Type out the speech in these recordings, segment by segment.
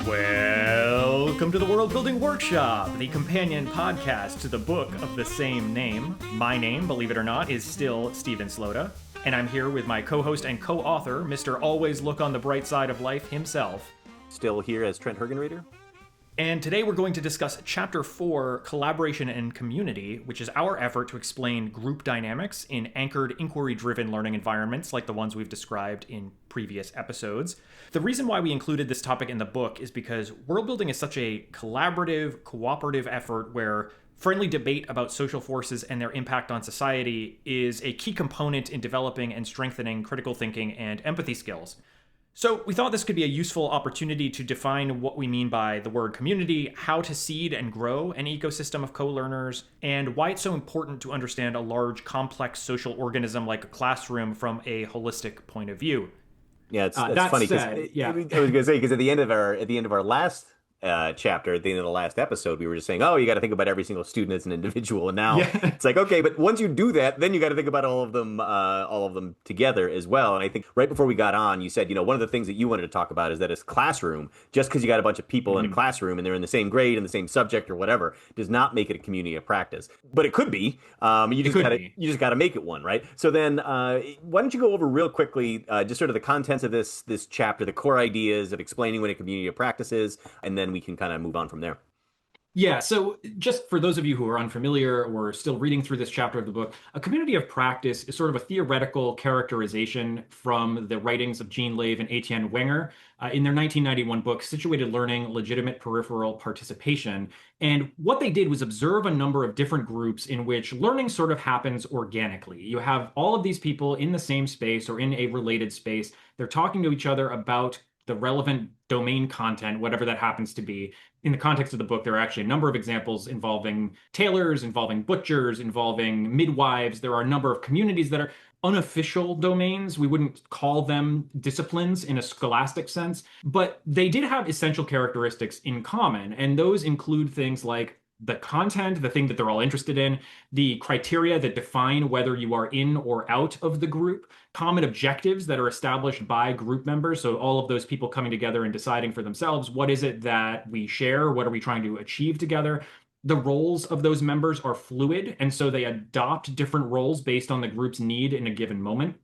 Welcome to the Worldbuilding Workshop, the companion podcast to the book of the same name. My name, believe it or not, is still Steven Slota, and I'm here with my co-host and co-author, Mr. Always Look on the Bright Side of Life himself. Still here as Trent Hergenreiter. And today we're going to discuss Chapter 4, Collaboration and Community, which is our effort to explain group dynamics in anchored, inquiry-driven learning environments like the ones we've described in previous episodes. The reason why we included this topic in the book is because worldbuilding is such a collaborative, cooperative effort where friendly debate about social forces and their impact on society is a key component in developing and strengthening critical thinking and empathy skills. So we thought this could be a useful opportunity to define what we mean by the word community, how to seed and grow an ecosystem of co-learners, and why it's so important to understand a large, complex social organism like a classroom from a holistic point of view. Yeah, it's funny because I was going to say, because at the end of our last chapter, at the end of the last episode, we were just saying, oh, you got to think about every single student as an individual, and now it's like, okay, but once you do that, then you got to think about all of them together as well. And I think right before we got on, you said, one of the things that you wanted to talk about is that as classroom, just because you got a bunch of people in a classroom and they're in the same grade and the same subject or whatever, does not make it a community of practice. But it could be. You just got to make it one, right? So then, why don't you go over real quickly just sort of the contents of this chapter, the core ideas of explaining what a community of practice is, and then we can kind of move on from there. Yeah, so just for those of you who are unfamiliar or still reading through this chapter of the book, a community of practice is sort of a theoretical characterization from the writings of Jean Lave and Etienne Wenger in their 1991 book, Situated Learning, Legitimate Peripheral Participation. And what they did was observe a number of different groups in which learning sort of happens organically. You have all of these people in the same space or in a related space. They're talking to each other about the relevant domain content, whatever that happens to be. In the context of the book, there are actually a number of examples involving tailors, involving butchers, involving midwives. There are a number of communities that are unofficial domains. We wouldn't call them disciplines in a scholastic sense, but they did have essential characteristics in common. And those include things like the content, the thing that they're all interested in, the criteria that define whether you are in or out of the group, common objectives that are established by group members. So all of those people coming together and deciding for themselves, what is it that we share? What are we trying to achieve together? The roles of those members are fluid, and so they adopt different roles based on the group's need in a given moment.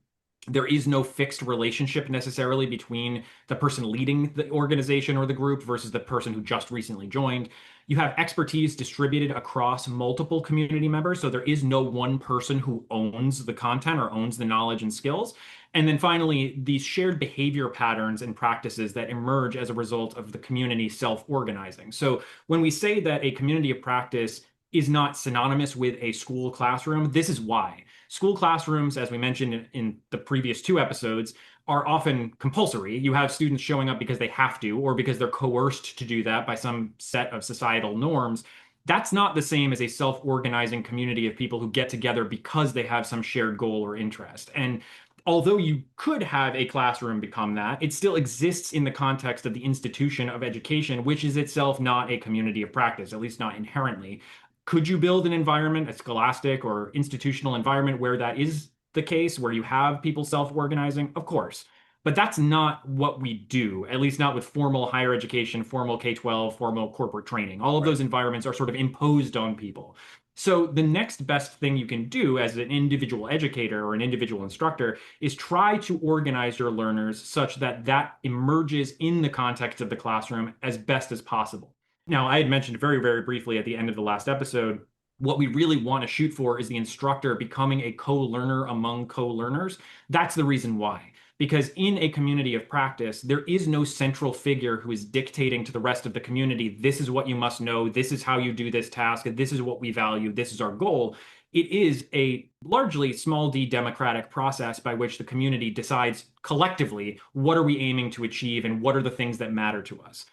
There is no fixed relationship necessarily between the person leading the organization or the group versus the person who just recently joined. You have expertise distributed across multiple community members, so there is no one person who owns the content or owns the knowledge and skills. And then finally, these shared behavior patterns and practices that emerge as a result of the community self-organizing. So when we say that a community of practice is not synonymous with a school classroom, this is why. School classrooms, as we mentioned in the previous two episodes, are often compulsory. You have students showing up because they have to, or because they're coerced to do that by some set of societal norms. That's not the same as a self-organizing community of people who get together because they have some shared goal or interest. And although you could have a classroom become that, it still exists in the context of the institution of education, which is itself not a community of practice, at least not inherently. Could you build an environment, a scholastic or institutional environment where that is the case, where you have people self-organizing? Of course. But that's not what we do, at least not with formal higher education, formal K-12, formal corporate training. All of those environments are sort of imposed on people. So the next best thing you can do as an individual educator or an individual instructor is try to organize your learners such that that emerges in the context of the classroom as best as possible. Now, I had mentioned very, very briefly at the end of the last episode, what we really want to shoot for is the instructor becoming a co-learner among co-learners. That's the reason why. Because in a community of practice, there is no central figure who is dictating to the rest of the community, this is what you must know, this is how you do this task, this is what we value, this is our goal. It is a largely small d democratic process by which the community decides collectively, what are we aiming to achieve and what are the things that matter to us.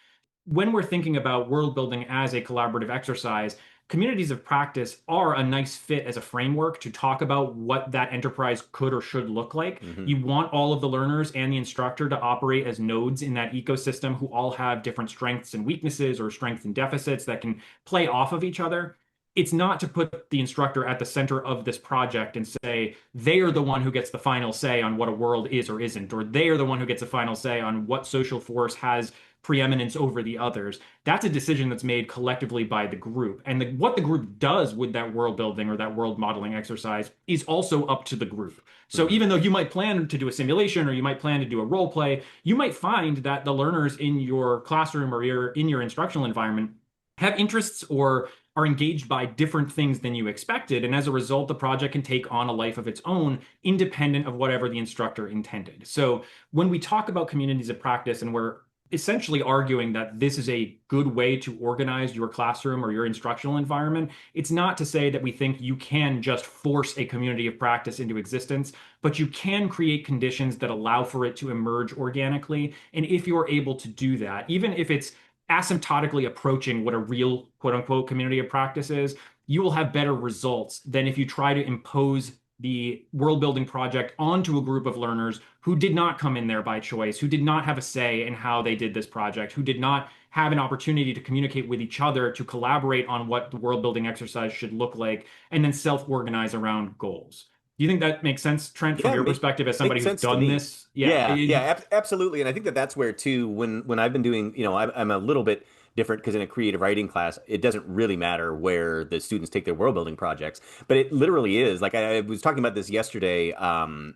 When we're thinking about world building as a collaborative exercise, communities of practice are a nice fit as a framework to talk about what that enterprise could or should look like. You want all of the learners and the instructor to operate as nodes in that ecosystem who all have different strengths and weaknesses or strengths and deficits that can play off of each other. It's not to put the instructor at the center of this project and say they are the one who gets the final say on what a world is or isn't, or they are the one who gets the final say on what social force has preeminence over the others. That's a decision that's made collectively by the group. And what the group does with that world building or that world modeling exercise is also up to the group. So even though you might plan to do a simulation or you might plan to do a role play, you might find that the learners in your classroom or in your instructional environment have interests or are engaged by different things than you expected. And as a result, the project can take on a life of its own, independent of whatever the instructor intended. So when we talk about communities of practice, and we're essentially arguing that this is a good way to organize your classroom or your instructional environment, it's not to say that we think you can just force a community of practice into existence, but you can create conditions that allow for it to emerge organically. And if you're able to do that, even if it's asymptotically approaching what a real quote unquote community of practice is, you will have better results than if you try to impose the world building project onto a group of learners who did not come in there by choice, who did not have a say in how they did this project, who did not have an opportunity to communicate with each other, to collaborate on what the world building exercise should look like, and then self-organize around goals. Do you think that makes sense, Trent, from your perspective as somebody who's done this? Absolutely. And I think that that's where too, when I've been doing, I'm a little bit different because in a creative writing class, it doesn't really matter where the students take their world building projects, but it literally is. Like I was talking about this yesterday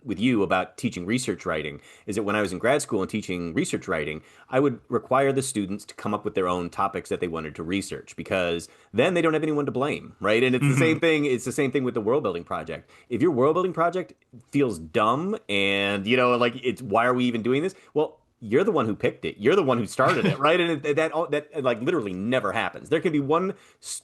with you about teaching research writing, is that when I was in grad school and teaching research writing, I would require the students to come up with their own topics that they wanted to research because then they don't have anyone to blame, right? And it's the same thing. It's the same thing with the world building project. If your world building project feels dumb and, like it's, why are we even doing this? Well, you're the one who picked it. You're the one who started it, right? And that like literally never happens. There can be one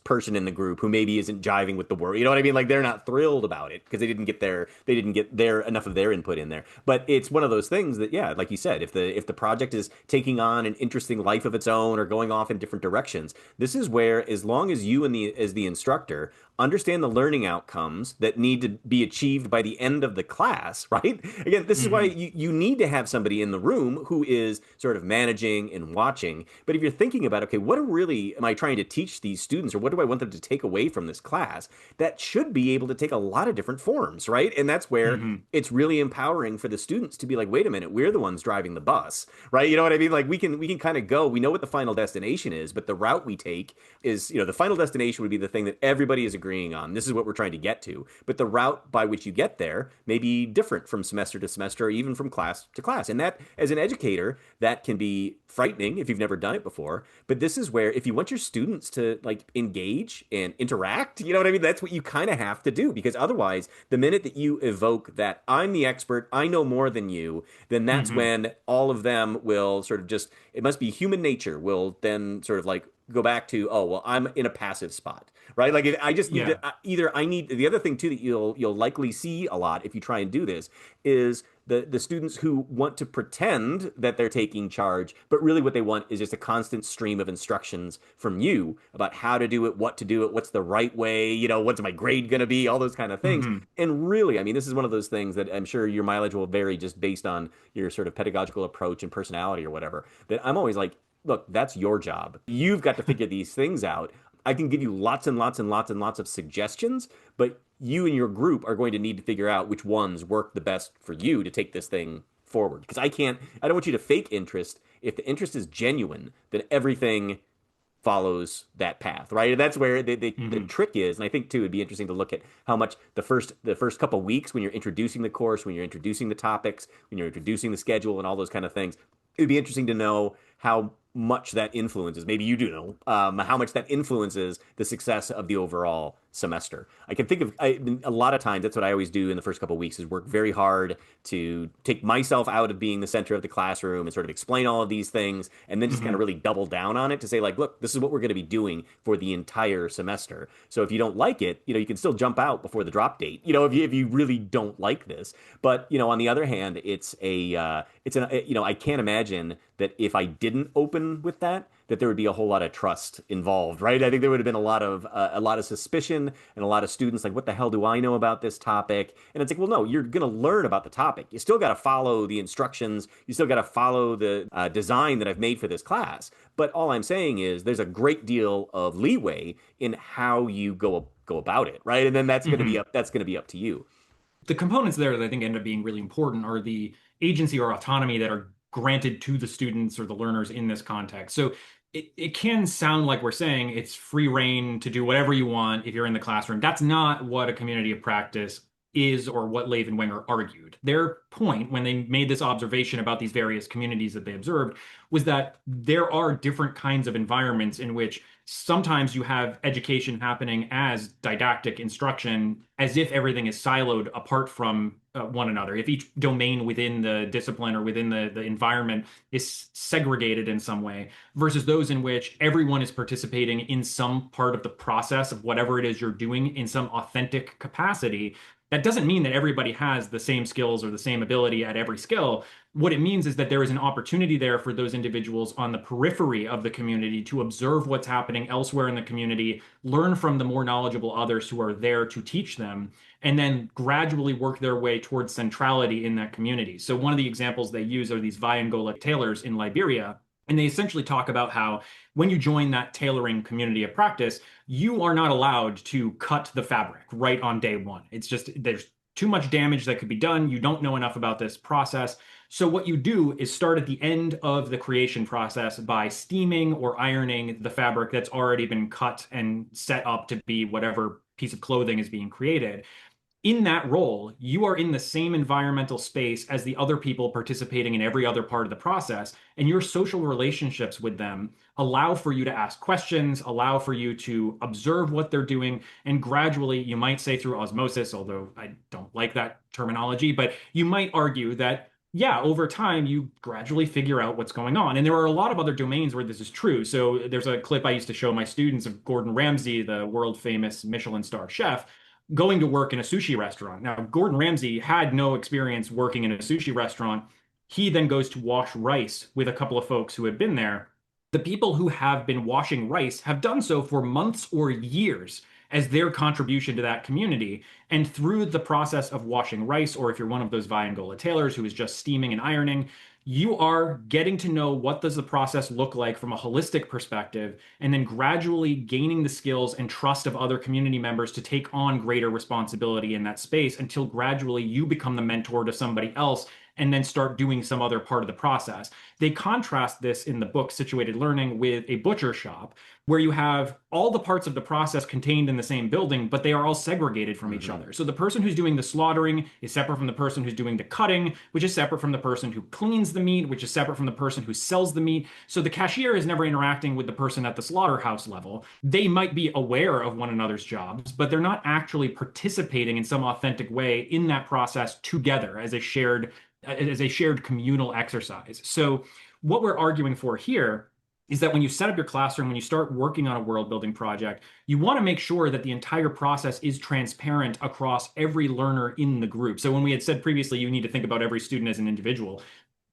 person in the group who maybe isn't jiving with the world. You know what I mean? Like they're not thrilled about it because they didn't get their enough of their input in there. But it's one of those things that, yeah, like you said, if the project is taking on an interesting life of its own or going off in different directions, this is where, as long as you and as the instructor understand the learning outcomes that need to be achieved by the end of the class, right? Again, this is why you need to have somebody in the room who is sort of managing and watching. But if you're thinking about, okay, what really am I trying to teach these students, or what do I want them to take away from this class? That should be able to take a lot of different forms, right? And that's where it's really empowering for the students to be like, wait a minute, we're the ones driving the bus, right? You know what I mean? Like we can kind of go, we know what the final destination is, but the route we take is, the final destination would be the thing that everybody is agreeing on. This is what we're trying to get to. But the route by which you get there may be different from semester to semester, or even from class to class. And that, as an educator, that can be frightening if you've never done it before. But this is where, if you want your students to like engage and interact, you know what I mean? That's what you kind of have to do, because otherwise, the minute that you evoke that I'm the expert, I know more than you, then that's when all of them will sort of just, it must be human nature, will then sort of like go back to, oh, well, I'm in a passive spot, right? Like I just need to, either I need, the other thing too that you'll likely see a lot if you try and do this is the students who want to pretend that they're taking charge, but really what they want is just a constant stream of instructions from you about how to do it, what to do it, what's the right way, what's my grade going to be, all those kind of things. And really, I mean, this is one of those things that I'm sure your mileage will vary just based on your sort of pedagogical approach and personality or whatever, that I'm always like, look, that's your job. You've got to figure these things out. I can give you lots and lots and lots and lots of suggestions, but you and your group are going to need to figure out which ones work the best for you to take this thing forward. Because I don't want you to fake interest. If the interest is genuine, then everything follows that path, right? And that's where the trick is. And I think too, it'd be interesting to look at how much the first couple of weeks when you're introducing the course, when you're introducing the topics, when you're introducing the schedule and all those kind of things, it'd be interesting to know how much that influences, maybe you do know, how much that influences the success of the overall semester. I can think of a lot of times, that's what I always do in the first couple of weeks, is work very hard to take myself out of being the center of the classroom and sort of explain all of these things, and then just kind of really double down on it to say, like, look, this is what we're going to be doing for the entire semester. So if you don't like it, you can still jump out before the drop date, if you really don't like this. But, on the other hand, I can't imagine that if I didn't open with that there would be a whole lot of trust involved, right? I think there would have been a lot of suspicion and a lot of students like, what the hell do I know about this topic? And it's like, well, no, you're going to learn about the topic. You still got to follow the instructions. You still got to follow the design that I've made for this class. But all I'm saying is there's a great deal of leeway in how you go about it, right? And then that's going to be up to you. The components there that I think end up being really important are the agency or autonomy that are granted to the students or the learners in this context. So it can sound like we're saying it's free reign to do whatever you want if you're in the classroom. That's not what a community of practice is, or what Lave and Wenger argued. Their point when they made this observation about these various communities that they observed was that there are different kinds of environments in which sometimes you have education happening as didactic instruction, as if everything is siloed apart from one another. If each domain within the discipline or within the environment is segregated in some way, versus those in which everyone is participating in some part of the process of whatever it is you're doing in some authentic capacity. That doesn't mean that everybody has the same skills or the same ability at every skill. What it means is that there is an opportunity there for those individuals on the periphery of the community to observe what's happening elsewhere in the community, learn from the more knowledgeable others who are there to teach them, and then gradually work their way towards centrality in that community. So one of the examples they use are these Viangola tailors in Liberia. And they essentially talk about how when you join that tailoring community of practice, you are not allowed to cut the fabric right on day one. It's just there's too much damage that could be done. You don't know enough about this process. So what you do is start at the end of the creation process by steaming or ironing the fabric that's already been cut and set up to be whatever piece of clothing is being created. In that role, you are in the same environmental space as the other people participating in every other part of the process, and your social relationships with them allow for you to ask questions, allow for you to observe what they're doing, and gradually, you might say through osmosis, although I don't like that terminology, but you might argue that yeah, over time, you gradually figure out what's going on. And there are a lot of other domains where this is true. So there's a clip I used to show my students of Gordon Ramsay, the world famous Michelin star chef, going to work in a sushi restaurant. Now, Gordon Ramsay had no experience working in a sushi restaurant. He then goes to wash rice with a couple of folks who had been there. The people who have been washing rice have done so for months or years as their contribution to that community. And through the process of washing rice, or if you're one of those Viangola tailors who is just steaming and ironing, you are getting to know what does the process look like from a holistic perspective, and then gradually gaining the skills and trust of other community members to take on greater responsibility in that space until gradually you become the mentor to somebody else and then start doing some other part of the process. They contrast this in the book Situated Learning with a butcher shop, where you have all the parts of the process contained in the same building, but they are all segregated from each other. So the person who's doing the slaughtering is separate from the person who's doing the cutting, which is separate from the person who cleans the meat, which is separate from the person who sells the meat. So the cashier is never interacting with the person at the slaughterhouse level. They might be aware of one another's jobs, but they're not actually participating in some authentic way in that process together as a shared communal exercise. So what we're arguing for here is that when you set up your classroom, when you start working on a world building project, you want to make sure that the entire process is transparent across every learner in the group. So when we had said previously, you need to think about every student as an individual,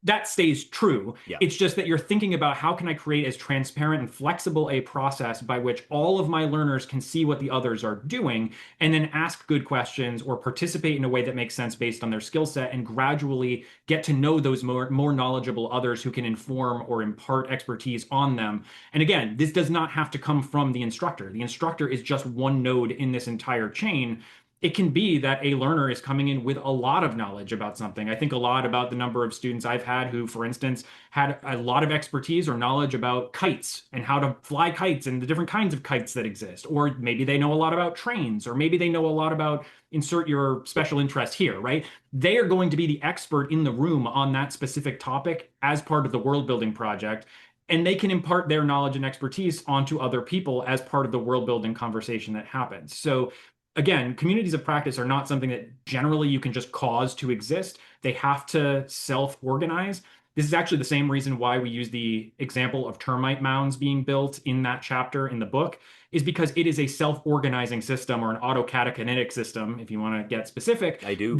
that stays true. Yeah. It's just that you're thinking about how can I create as transparent and flexible a process by which all of my learners can see what the others are doing and then ask good questions or participate in a way that makes sense based on their skill set and gradually get to know those more knowledgeable others who can inform or impart expertise on them. And again, this does not have to come from the instructor. The instructor is just one node in this entire chain. It can be that a learner is coming in with a lot of knowledge about something. I think a lot about the number of students I've had who, for instance, had a lot of expertise or knowledge about kites and how to fly kites and the different kinds of kites that exist. Or maybe they know a lot about trains, or maybe they know a lot about insert your special interest here, right? They are going to be the expert in the room on that specific topic as part of the world building project. And they can impart their knowledge and expertise onto other people as part of the world building conversation that happens. So again, communities of practice are not something that generally you can just cause to exist. They have to self-organize. This is actually the same reason why we use the example of termite mounds being built in that chapter in the book, is because it is a self-organizing system or an autocatakinetic system, if you want to get specific. I do.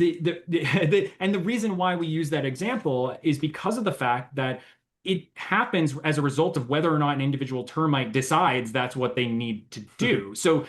And the reason why we use that example is because of the fact that it happens as a result of whether or not an individual termite decides that's what they need to do. So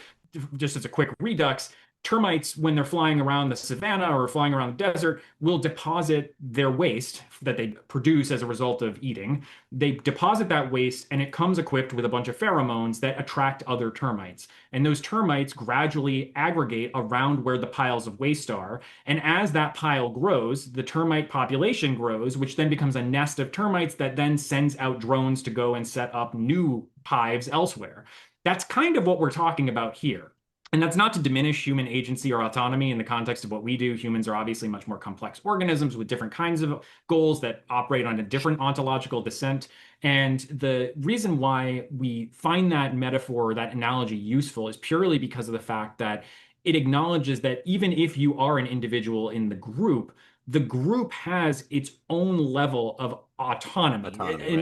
just as a quick redux, termites, when they're flying around the savannah or flying around the desert, will deposit their waste that they produce as a result of eating. They deposit that waste, and it comes equipped with a bunch of pheromones that attract other termites. And those termites gradually aggregate around where the piles of waste are. And as that pile grows, the termite population grows, which then becomes a nest of termites that then sends out drones to go and set up new hives elsewhere. That's kind of what we're talking about here. And that's not to diminish human agency or autonomy in the context of what we do. Humans are obviously much more complex organisms with different kinds of goals that operate on a different ontological descent. And the reason why we find that metaphor, that analogy useful is purely because of the fact that it acknowledges that even if you are an individual in the group has its own level of autonomy.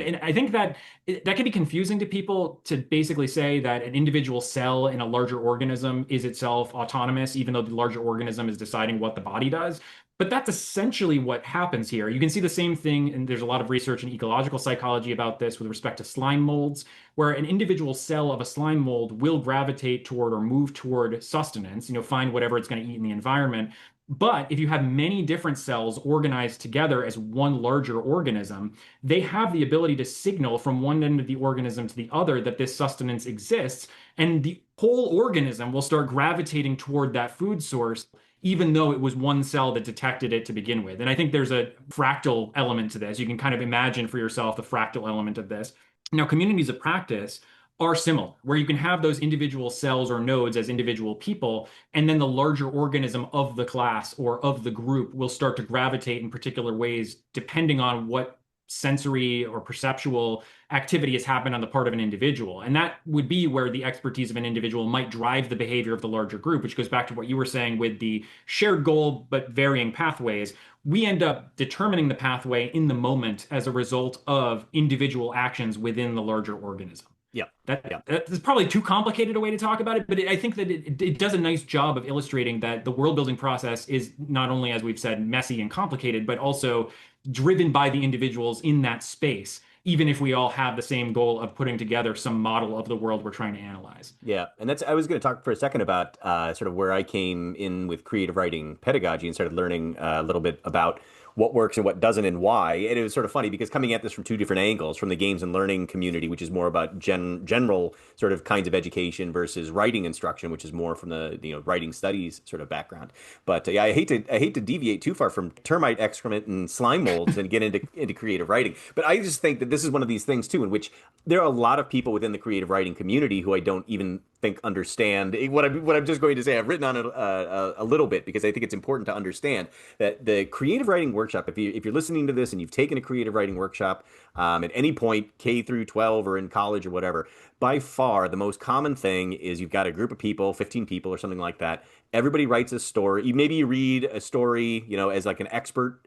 And I think that can be confusing to people to basically say that an individual cell in a larger organism is itself autonomous, even though the larger organism is deciding what the body does. But that's essentially what happens here. You can see the same thing, and there's a lot of research in ecological psychology about this with respect to slime molds, where an individual cell of a slime mold will gravitate toward or move toward sustenance, find whatever it's going to eat in the environment. But if you have many different cells organized together as one larger organism, they have the ability to signal from one end of the organism to the other that this sustenance exists, and the whole organism will start gravitating toward that food source, even though it was one cell that detected it to begin with. And I think there's a fractal element to this. You can kind of imagine for yourself the fractal element of this. Now, communities of practice are similar, where you can have those individual cells or nodes as individual people, and then the larger organism of the class or of the group will start to gravitate in particular ways, depending on what sensory or perceptual activity has happened on the part of an individual. And that would be where the expertise of an individual might drive the behavior of the larger group, which goes back to what you were saying with the shared goal, but varying pathways. We end up determining the pathway in the moment as a result of individual actions within the larger organism. Yeah. That's probably too complicated a way to talk about it, but I think that it does a nice job of illustrating that the world building process is not only, as we've said, messy and complicated, but also driven by the individuals in that space, even if we all have the same goal of putting together some model of the world we're trying to analyze. Yeah, and I was going to talk for a second about sort of where I came in with creative writing pedagogy and started learning a little bit about what works and what doesn't and why. And it was sort of funny because coming at this from two different angles, from the games and learning community, which is more about general sort of kinds of education, versus writing instruction, which is more from the writing studies sort of background. But yeah, I hate to deviate too far from termite excrement and slime molds and get into creative writing. But I just think that this is one of these things too, in which there are a lot of people within the creative writing community who I don't even think understand what I'm just going to say. I've written on it a little bit because I think it's important to understand that the creative writing workshop, if you're listening to this and you've taken a creative writing workshop at any point, K through 12 or in college or whatever, by far the most common thing is you've got a group of people, 15 people or something like that. Everybody writes a story. Maybe you read a story, as like an expert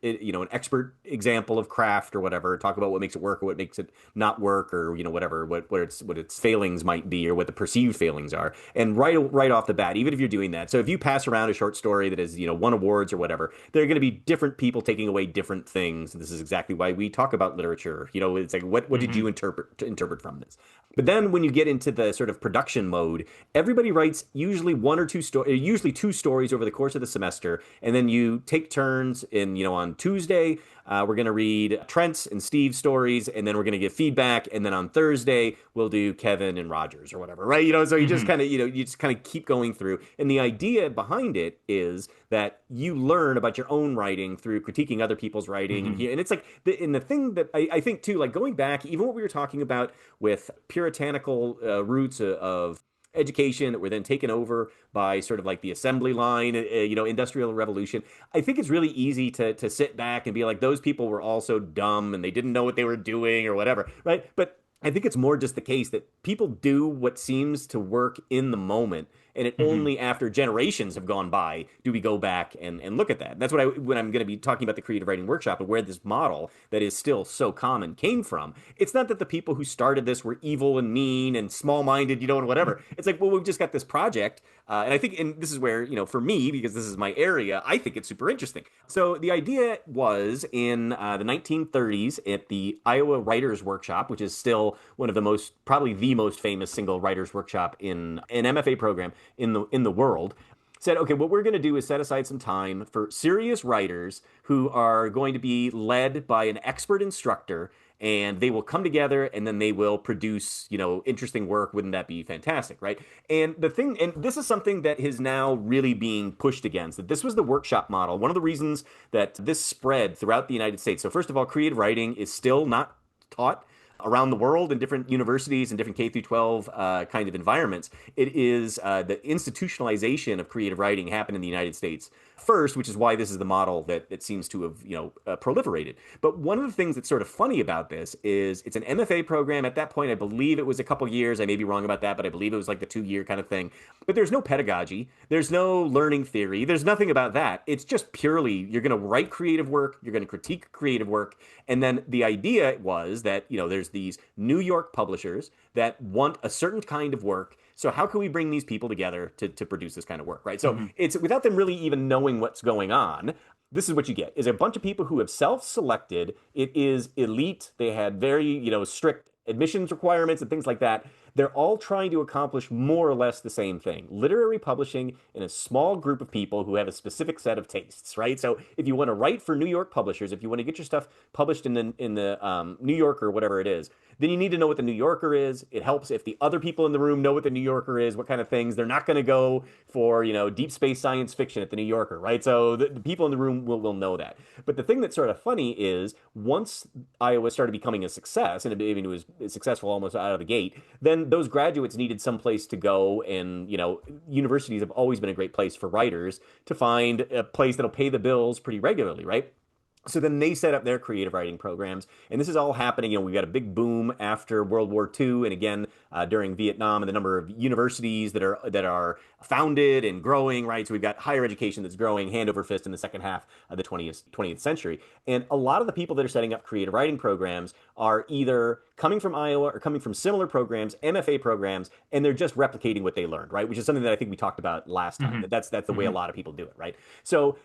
example of craft or whatever. Talk about what makes it work or what makes it not work, or whatever, what its failings might be or what the perceived failings are. And right off the bat, even if you're doing that, so if you pass around a short story that has won awards or whatever, there are going to be different people taking away different things. And this is exactly why we talk about literature. It's like what did you interpret from this? But then when you get into the sort of production mode, everybody writes usually one or two stories, usually two stories over the course of the semester, and then you take turns in, on Tuesday, we're going to read Trent's and Steve's stories, and then we're going to give feedback, and then on Thursday we'll do Kevin and Rogers or whatever, right? So you just kind of, you just kind of keep going through. And the idea behind it is that you learn about your own writing through critiquing other people's writing. And it's like, the thing that I think too, like going back, even what we were talking about with puritanical roots of education that were then taken over by sort of like the assembly line, industrial revolution. I think it's really easy to sit back and be like, those people were all so dumb and they didn't know what they were doing or whatever, right? But I think it's more just the case that people do what seems to work in the moment. And it only after generations have gone by do we go back and look at that. That's when I'm going to be talking about the creative writing workshop and where this model that is still so common came from. It's not that the people who started this were evil and mean and small-minded, and whatever. It's like, well, we've just got this project. And I think, and this is where, for me, because this is my area, I think it's super interesting. So the idea was in the 1930s at the Iowa Writers Workshop, which is still one of probably the most famous single writers workshop in an MFA program in the world. said, okay, what we're going to do is set aside some time for serious writers who are going to be led by an expert instructor, and they will come together and then they will produce, interesting work. Wouldn't that be fantastic, right? And this is something that is now really being pushed against, that this was the workshop model. One of the reasons that this spread throughout the United States. So first of all, creative writing is still not taught around the world in different universities and different K through 12 kind of environments. It is the institutionalization of creative writing happened in the United States first, which is why this is the model that seems to have proliferated. But one of the things that's sort of funny about this is it's an MFA program. At that point, I believe it was a couple years. I may be wrong about that, but I believe it was like the 2-year kind of thing. But there's no pedagogy. There's no learning theory. There's nothing about that. It's just purely you're going to write creative work. You're going to critique creative work. And then the idea was that, there's these New York publishers that want a certain kind of work. So how can we bring these people together to produce this kind of work, right? So it's without them really even knowing what's going on. This is what you get, is a bunch of people who have self-selected. It is elite. They had very, strict admissions requirements and things like that. They're all trying to accomplish more or less the same thing. Literary publishing in a small group of people who have a specific set of tastes, right? So if you want to write for New York publishers, if you want to get your stuff published in the New Yorker, whatever it is, then you need to know what the New Yorker is. It helps if the other people in the room know what the New Yorker is, what kind of things. They're not going to go for, deep space science fiction at the New Yorker, right? So the people in the room will know that. But the thing that's sort of funny is once Iowa started becoming a success, and it was successful almost out of the gate, then those graduates needed some place to go. And, universities have always been a great place for writers to find a place that'll pay the bills pretty regularly, right? So then they set up their creative writing programs, and this is all happening. We got a big boom after World War II, and again during Vietnam, and the number of universities that are founded and growing. Right, so we've got higher education that's growing hand over fist in the second half of the 20th century, and a lot of the people that are setting up creative writing programs are either coming from Iowa or coming from similar programs, MFA programs, and they're just replicating what they learned. Right, which is something that I think we talked about last time. That's the way a lot of people do it. Right, so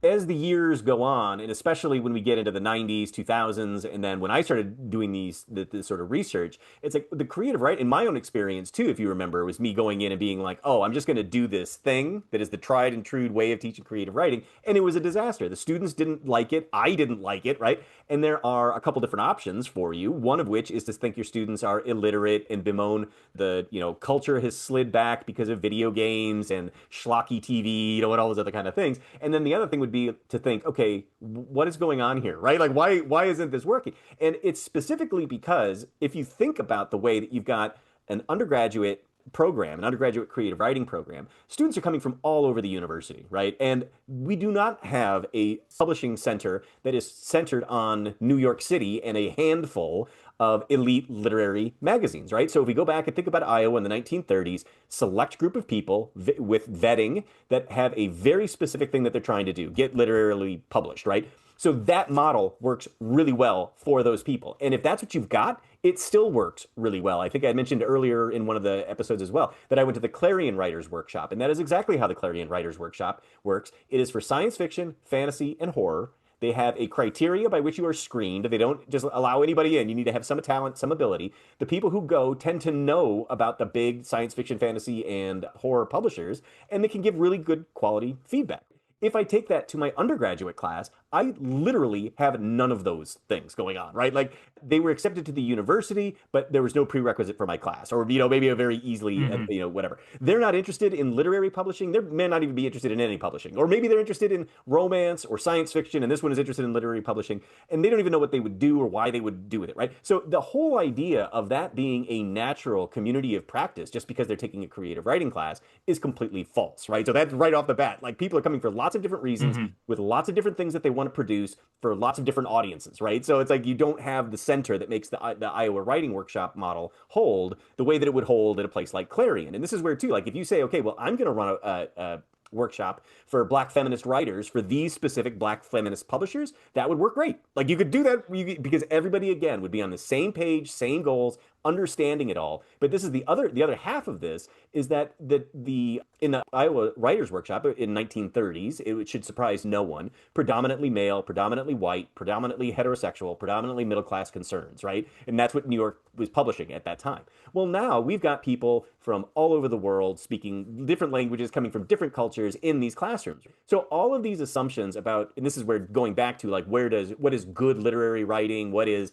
as the years go on, and especially when we get into the 90s, 2000s, and then when I started doing this sort of research, it's like the creative writing, in my own experience too, if you remember, was me going in and being like, oh, I'm just going to do this thing that is the tried and true way of teaching creative writing. And it was a disaster. The students didn't like it. I didn't like it, right? And there are a couple different options for you, one of which is to think your students are illiterate and bemoan the, culture has slid back because of video games and schlocky TV, and all those other kind of things. And then the other thing would be to think, okay, what is going on here, right? Like, why isn't this working? And it's specifically because if you think about the way that you've got an undergraduate program, an undergraduate creative writing program, students are coming from all over the university, right? And we do not have a publishing center that is centered on New York City and a handful of elite literary magazines, right? So if we go back and think about Iowa in the 1930s, select group of people with vetting that have a very specific thing that they're trying to do, get literarily published, right? So that model works really well for those people. And if that's what you've got, it still works really well. I think I mentioned earlier in one of the episodes as well that I went to the Clarion Writers Workshop, and that is exactly how the Clarion Writers Workshop works. It is for science fiction, fantasy, and horror. They have a criteria by which you are screened. They don't just allow anybody in. You need to have some talent, some ability. The people who go tend to know about the big science fiction, fantasy, and horror publishers, and they can give really good quality feedback. If I take that to my undergraduate class, I literally have none of those things going on, right? Like they were accepted to the university, but there was no prerequisite for my class, or maybe a very easily, whatever. They're not interested in literary publishing. They may not even be interested in any publishing, or maybe they're interested in romance or science fiction, and this one is interested in literary publishing, and they don't even know what they would do or why they would do with it, right? So the whole idea of that being a natural community of practice, just because they're taking a creative writing class, is completely false, right? So that's right off the bat. Like people are coming for lots of different reasons with lots of different things that they want to produce for lots of different audiences, right? So it's like you don't have the center that makes the Iowa Writing Workshop model hold the way that it would hold at a place like Clarion. And this is where too, like if you say, okay, well, I'm going to run a workshop for Black feminist writers for these specific Black feminist publishers, that would work great. Like you could do that because everybody again would be on the same page, same goals, understanding it all. But this is the other half of this is that the in the Iowa Writers Workshop in 1930s, it should surprise no one, predominantly male, predominantly white, predominantly heterosexual, predominantly middle class concerns, right? And that's what New York was publishing at that time. Well, now we've got people from all over the world speaking different languages, coming from different cultures in these classrooms. So all of these assumptions about, and this is where going back to like what is good literary writing, what is,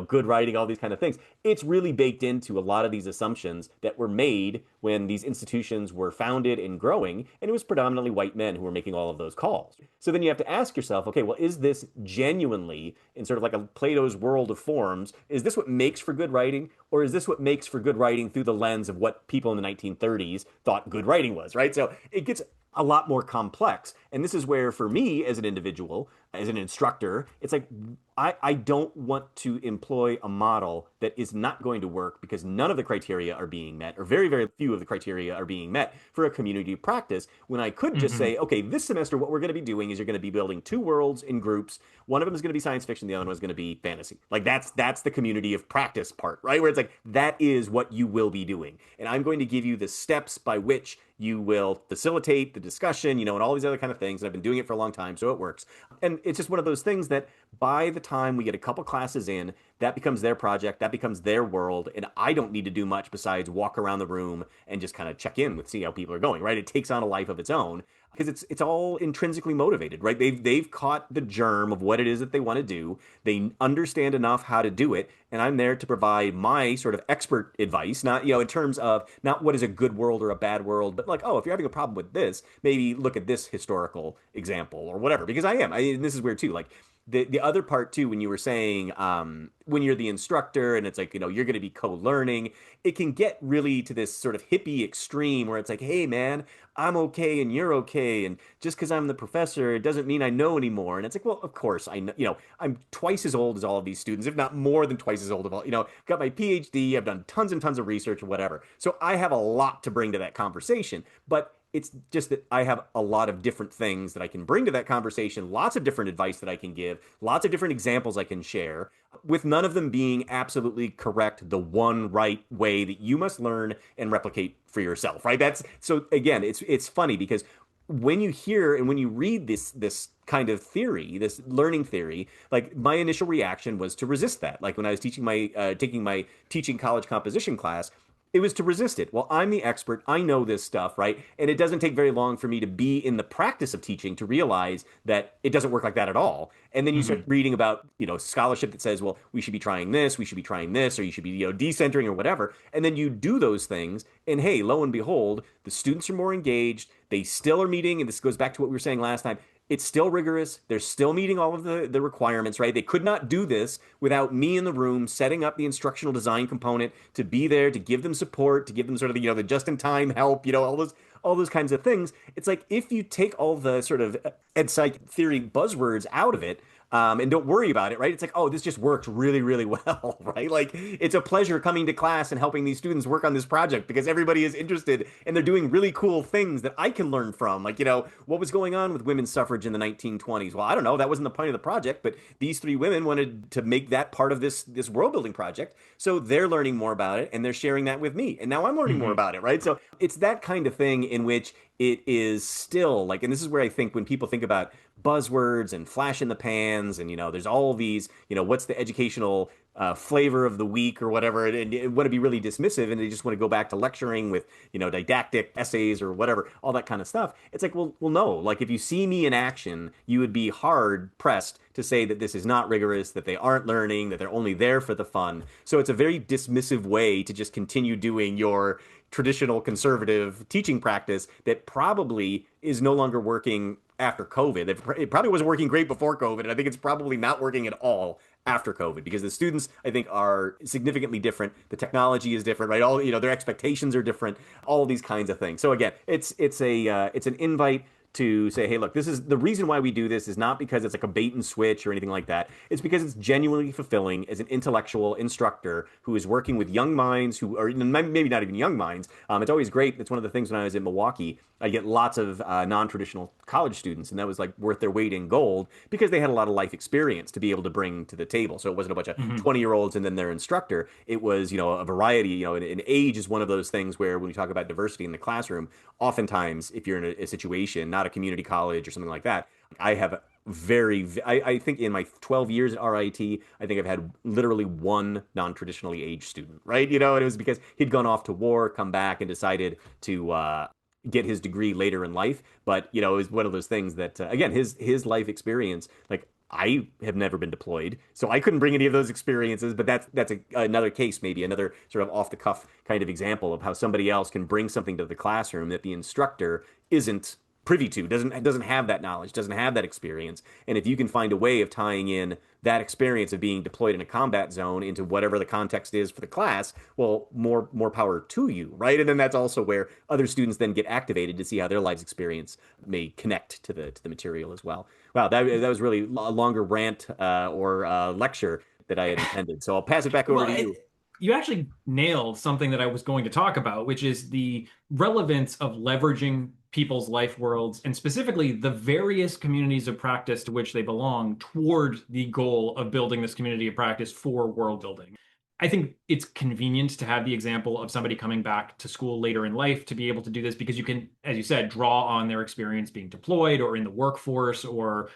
good writing, all these kind of things. It's really baked into a lot of these assumptions that were made when these institutions were founded and growing, and it was predominantly white men who were making all of those calls. So then you have to ask yourself, okay, well, is this genuinely, in sort of like a Plato's world of forms, is this what makes for good writing? Or is this what makes for good writing through the lens of what people in the 1930s thought good writing was, right? So it gets a lot more complex. And this is where, for me as an individual, as an instructor, it's like, I don't want to employ a model that is not going to work because none of the criteria are being met, or very, very few of the criteria are being met for a community of practice, when I could just say, okay, this semester, what we're going to be doing is you're going to be building two worlds in groups. One of them is going to be science fiction. The other one is going to be fantasy. Like that's the community of practice part, right? Where it's like, that is what you will be doing. And I'm going to give you the steps by which you will facilitate the discussion, and all these other kind of things. And I've been doing it for a long time, so it works. And it's just one of those things that by the time we get a couple classes in, that becomes their project, that becomes their world, and I don't need to do much besides walk around the room and just kind of check in with, see how people are going, right? It takes on a life of its own because it's all intrinsically motivated, right? They've caught the germ of what it is that they want to do. They understand enough how to do it, and I'm there to provide my sort of expert advice, not, in terms of not what is a good world or a bad world, but like, oh, if you're having a problem with this, maybe look at this historical example or whatever, because and this is weird too, like, the other part too, when you were saying when you're the instructor and it's like, you're going to be co-learning, it can get really to this sort of hippie extreme where it's like, hey man, I'm okay and you're okay, and just because I'm the professor, it doesn't mean I know anymore. And it's like, well, of course I know, I'm twice as old as all of these students, if not more than twice as old of all, got my PhD, I've done tons and tons of research or whatever. So I have a lot to bring to that conversation, but it's just that I have a lot of different things that I can bring to that conversation, lots of different advice that I can give, lots of different examples I can share, with none of them being absolutely correct, the one right way that you must learn and replicate for yourself, right? So again, it's funny because when you hear and when you read this kind of theory, this learning theory, like my initial reaction was to resist that. Like when I was taking my teaching college composition class, it was to resist it. Well, I'm the expert. I know this stuff, right? And it doesn't take very long for me to be in the practice of teaching to realize that it doesn't work like that at all. And then you start reading about, scholarship that says, well, we should be trying this, we should be trying this, or you should be, decentering or whatever. And then you do those things. And hey, lo and behold, the students are more engaged. They still are meeting. And this goes back to what we were saying last time. It's still rigorous. They're still meeting all of the requirements, right? They could not do this without me in the room setting up the instructional design component to be there, to give them support, to give them sort of the just-in-time help, all those kinds of things. It's like if you take all the sort of ed psych theory buzzwords out of it, and don't worry about it, right? It's like, oh, this just works really, really well, right? Like, it's a pleasure coming to class and helping these students work on this project because everybody is interested and they're doing really cool things that I can learn from. Like, what was going on with women's suffrage in the 1920s? Well, I don't know. That wasn't the point of the project, but these three women wanted to make that part of this world building project. So they're learning more about it and they're sharing that with me. And now I'm learning more about it, right? So it's that kind of thing in which it is still like, and this is where I think when people think about buzzwords and flash in the pans and, there's all these, what's the educational flavor of the week or whatever, and they want to be really dismissive and they just want to go back to lecturing with, didactic essays or whatever, all that kind of stuff. It's like, well, no, like if you see me in action, you would be hard pressed to say that this is not rigorous, that they aren't learning, that they're only there for the fun. So it's a very dismissive way to just continue doing your traditional conservative teaching practice that probably is no longer working after COVID. It probably wasn't working great before COVID, and I think it's probably not working at all after COVID because the students, I think, are significantly different. The technology is different, right? All their expectations are different. All these kinds of things. So again, it's an invite to say, hey, look, this is the reason why we do this is not because it's like a bait and switch or anything like that. It's because it's genuinely fulfilling as an intellectual instructor who is working with young minds who are maybe not even young minds. It's always great. It's one of the things when I was in Milwaukee, I get lots of non-traditional college students, and that was like worth their weight in gold because they had a lot of life experience to be able to bring to the table. So it wasn't a bunch of 20-year-olds and then their instructor. It was, a variety, and age is one of those things where when we talk about diversity in the classroom, oftentimes if you're in a situation, not a community college or something like that, I have I think in my 12 years at RIT, I think I've had literally one non-traditionally aged student, right? And it was because he'd gone off to war, come back and decided to get his degree later in life. But, it was one of those things that, again, his life experience, like I have never been deployed, so I couldn't bring any of those experiences. But that's another case, maybe another sort of off the cuff kind of example of how somebody else can bring something to the classroom that the instructor isn't privy to, doesn't have that knowledge, doesn't have that experience. And if you can find a way of tying in that experience of being deployed in a combat zone into whatever the context is for the class, well, more power to you, right? And then that's also where other students then get activated to see how their life's experience may connect to the material as well. Wow, that was really a longer rant or lecture that I had intended. So I'll pass it back over to you. You actually nailed something that I was going to talk about, which is the relevance of leveraging people's life worlds and specifically the various communities of practice to which they belong toward the goal of building this community of practice for world building. I think it's convenient to have the example of somebody coming back to school later in life to be able to do this because you can, as you said, draw on their experience being deployed or in the workforce or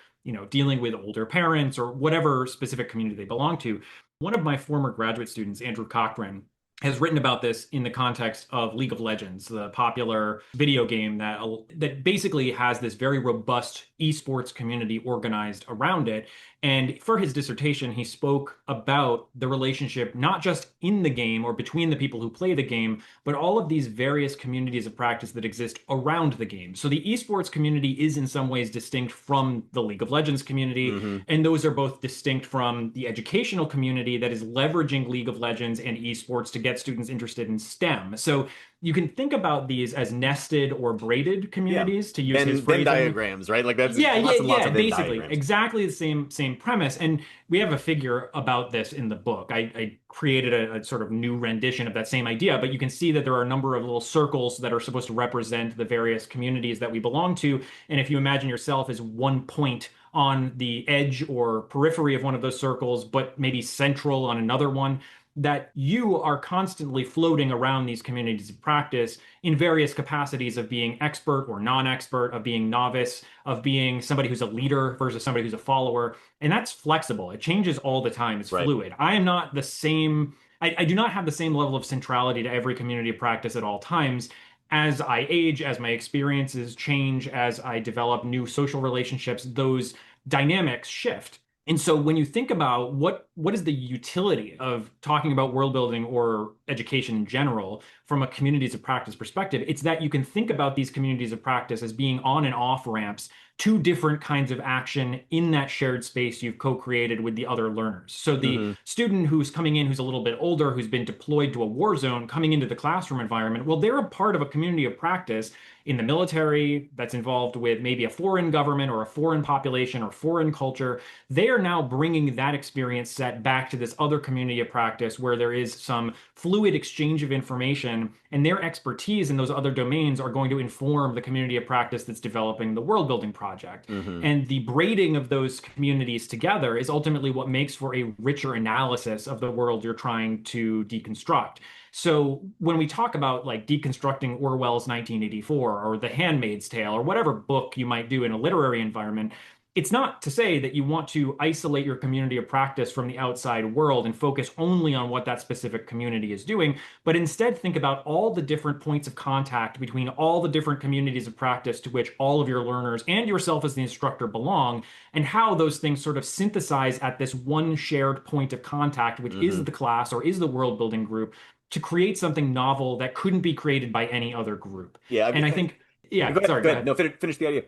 dealing with older parents or whatever specific community they belong to. One of my former graduate students, Andrew Cochran, has written about this in the context of League of Legends, the popular video game that basically has this very robust esports community organized around it. And for his dissertation, he spoke about the relationship, not just in the game or between the people who play the game, but all of these various communities of practice that exist around the game. So the esports community is in some ways distinct from the League of Legends community. And those are both distinct from the educational community that is leveraging League of Legends and esports to get students interested in STEM. So you can think about these as nested or braided communities, to use his phrasing. Venn diagrams, right? Like that's lots and lots of basically diagrams. Exactly the same premise. And we have a figure about this in the book. I created a sort of new rendition of that same idea, but you can see that there are a number of little circles that are supposed to represent the various communities that we belong to. And if you imagine yourself as one point on the edge or periphery of one of those circles, but maybe central on another one, that you are constantly floating around these communities of practice in various capacities of being expert or non-expert, of being novice, of being somebody who's a leader versus somebody who's a follower. And that's flexible. It changes all the time. It's fluid. I am not the same. I do not have the same level of centrality to every community of practice at all times. As I age, as my experiences change, as I develop new social relationships, those dynamics shift. And so when you think about what is the utility of talking about world building or education in general from a communities of practice perspective, it's that you can think about these communities of practice as being on and off ramps to different kinds of action in that shared space you've co-created with the other learners. So the student who's coming in, who's a little bit older, who's been deployed to a war zone, coming into the classroom environment, well, they're a part of a community of practice in the military that's involved with maybe a foreign government or a foreign population or foreign culture. They are now bringing that experience set back to this other community of practice where there is some fluid exchange of information, and their expertise in those other domains are going to inform the community of practice that's developing the world building project. And the braiding of those communities together is ultimately what makes for a richer analysis of the world you're trying to deconstruct. So when we talk about like deconstructing Orwell's 1984 or The Handmaid's Tale or whatever book you might do in a literary environment, it's not to say that you want to isolate your community of practice from the outside world and focus only on what that specific community is doing, but instead think about all the different points of contact between all the different communities of practice to which all of your learners and yourself as the instructor belong, and how those things sort of synthesize at this one shared point of contact, which is the class or is the world building group, to create something novel that couldn't be created by any other group. Yeah, and I think, yeah, go ahead. No, finish the idea.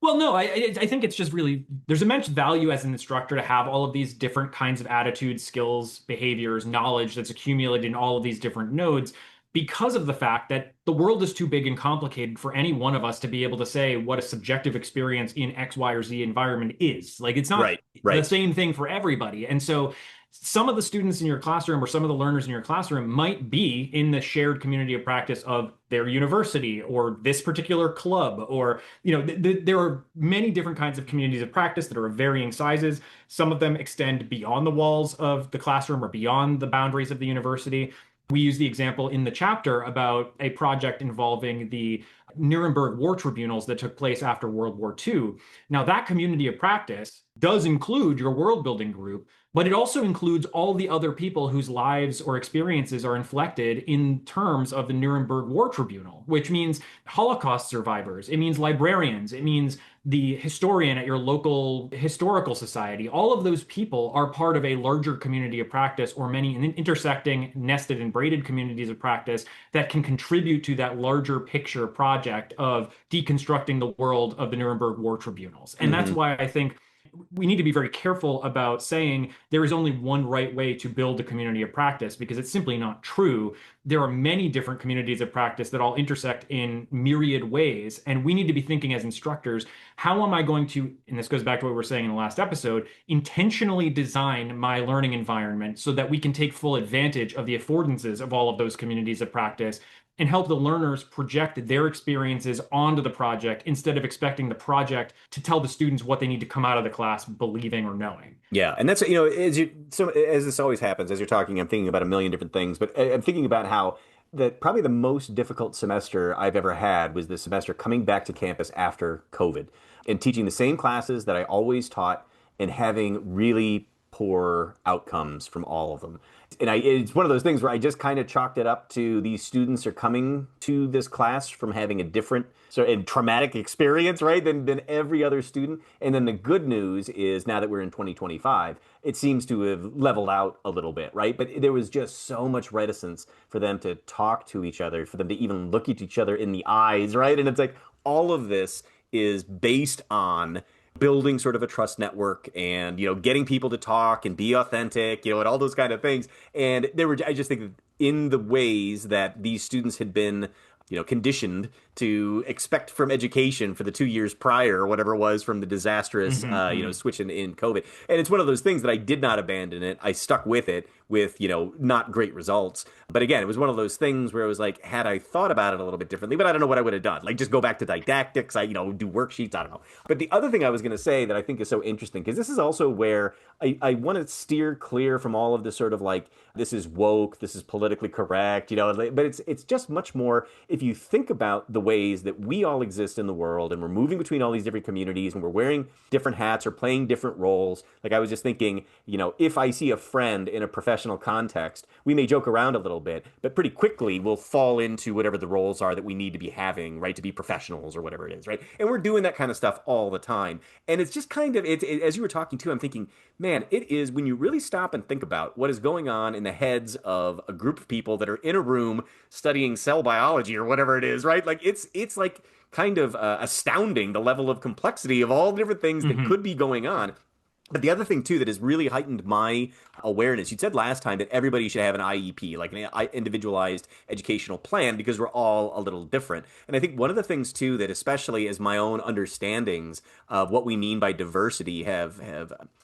Well, no, I think it's just really, there's immense value as an instructor to have all of these different kinds of attitudes, skills, behaviors, knowledge that's accumulated in all of these different nodes. because of the fact that the world is too big and complicated for any one of us to be able to say what a subjective experience in X, Y, or Z environment is. Like, it's not the same thing for everybody. And so some of the students in your classroom or some of the learners in your classroom might be in the shared community of practice of their university or this particular club, or, there are many different kinds of communities of practice that are of varying sizes. Some of them extend beyond the walls of the classroom or beyond the boundaries of the university. We use the example in the chapter about a project involving the Nuremberg war tribunals that took place after World War II. Now, that community of practice does include your world building group, but it also includes all the other people whose lives or experiences are inflected in terms of the Nuremberg War Tribunal, which means Holocaust survivors, it means librarians, it means the historian at your local historical society. All of those people are part of a larger community of practice, or many intersecting, nested, and braided communities of practice that can contribute to that larger picture project of deconstructing the world of the Nuremberg War Tribunals. And that's why I think we need to be very careful about saying there is only one right way to build a community of practice, because it's simply not true. There are many different communities of practice that all intersect in myriad ways. And we need to be thinking as instructors, how am I going to, and this goes back to what we were saying in the last episode, intentionally design my learning environment so that we can take full advantage of the affordances of all of those communities of practice and help the learners project their experiences onto the project instead of expecting the project to tell the students what they need to come out of the class believing or knowing. Yeah, and that's, as this always happens, as you're talking, I'm thinking about a million different things, but I'm thinking about how probably the most difficult semester I've ever had was the semester coming back to campus after COVID and teaching the same classes that I always taught and having really poor outcomes from all of them. And it's one of those things where I just kind of chalked it up to these students are coming to this class from having a different and traumatic experience, right, than every other student. And then the good news is, now that we're in 2025, it seems to have leveled out a little bit, right? But there was just so much reticence for them to talk to each other, for them to even look at each other in the eyes, right? And it's like all of this is based on building sort of a trust network and, getting people to talk and be authentic, and all those kind of things. And I just think that in the ways that these students had been, conditioned to expect from education for the 2 years prior, or whatever it was, from the disastrous, switch in COVID. And it's one of those things that I did not abandon it. I stuck with it with, not great results. But again, it was one of those things where it was like, had I thought about it a little bit differently, but I don't know what I would have done. Like, just go back to didactics, do worksheets, I don't know. But the other thing I was going to say that I think is so interesting, because this is also where I want to steer clear from all of this sort of like, this is woke, this is politically correct, but it's just much more, if you think about the ways that we all exist in the world and we're moving between all these different communities and we're wearing different hats or playing different roles. Like, I was just thinking, if I see a friend in a professional context, we may joke around a little bit, but pretty quickly we'll fall into whatever the roles are that we need to be having, right, to be professionals or whatever it is, right? And we're doing that kind of stuff all the time. And it's just kind of, as you were talking too, I'm thinking, man, it is, when you really stop and think about what is going on in the heads of a group of people that are in a room studying cell biology or whatever it is, right? Like, it's like kind of astounding, the level of complexity of all the different things that could be going on. But the other thing, too, that has really heightened my awareness, you said last time that everybody should have an IEP, like an individualized educational plan, because we're all a little different. And I think one of the things, too, that especially as my own understandings of what we mean by diversity have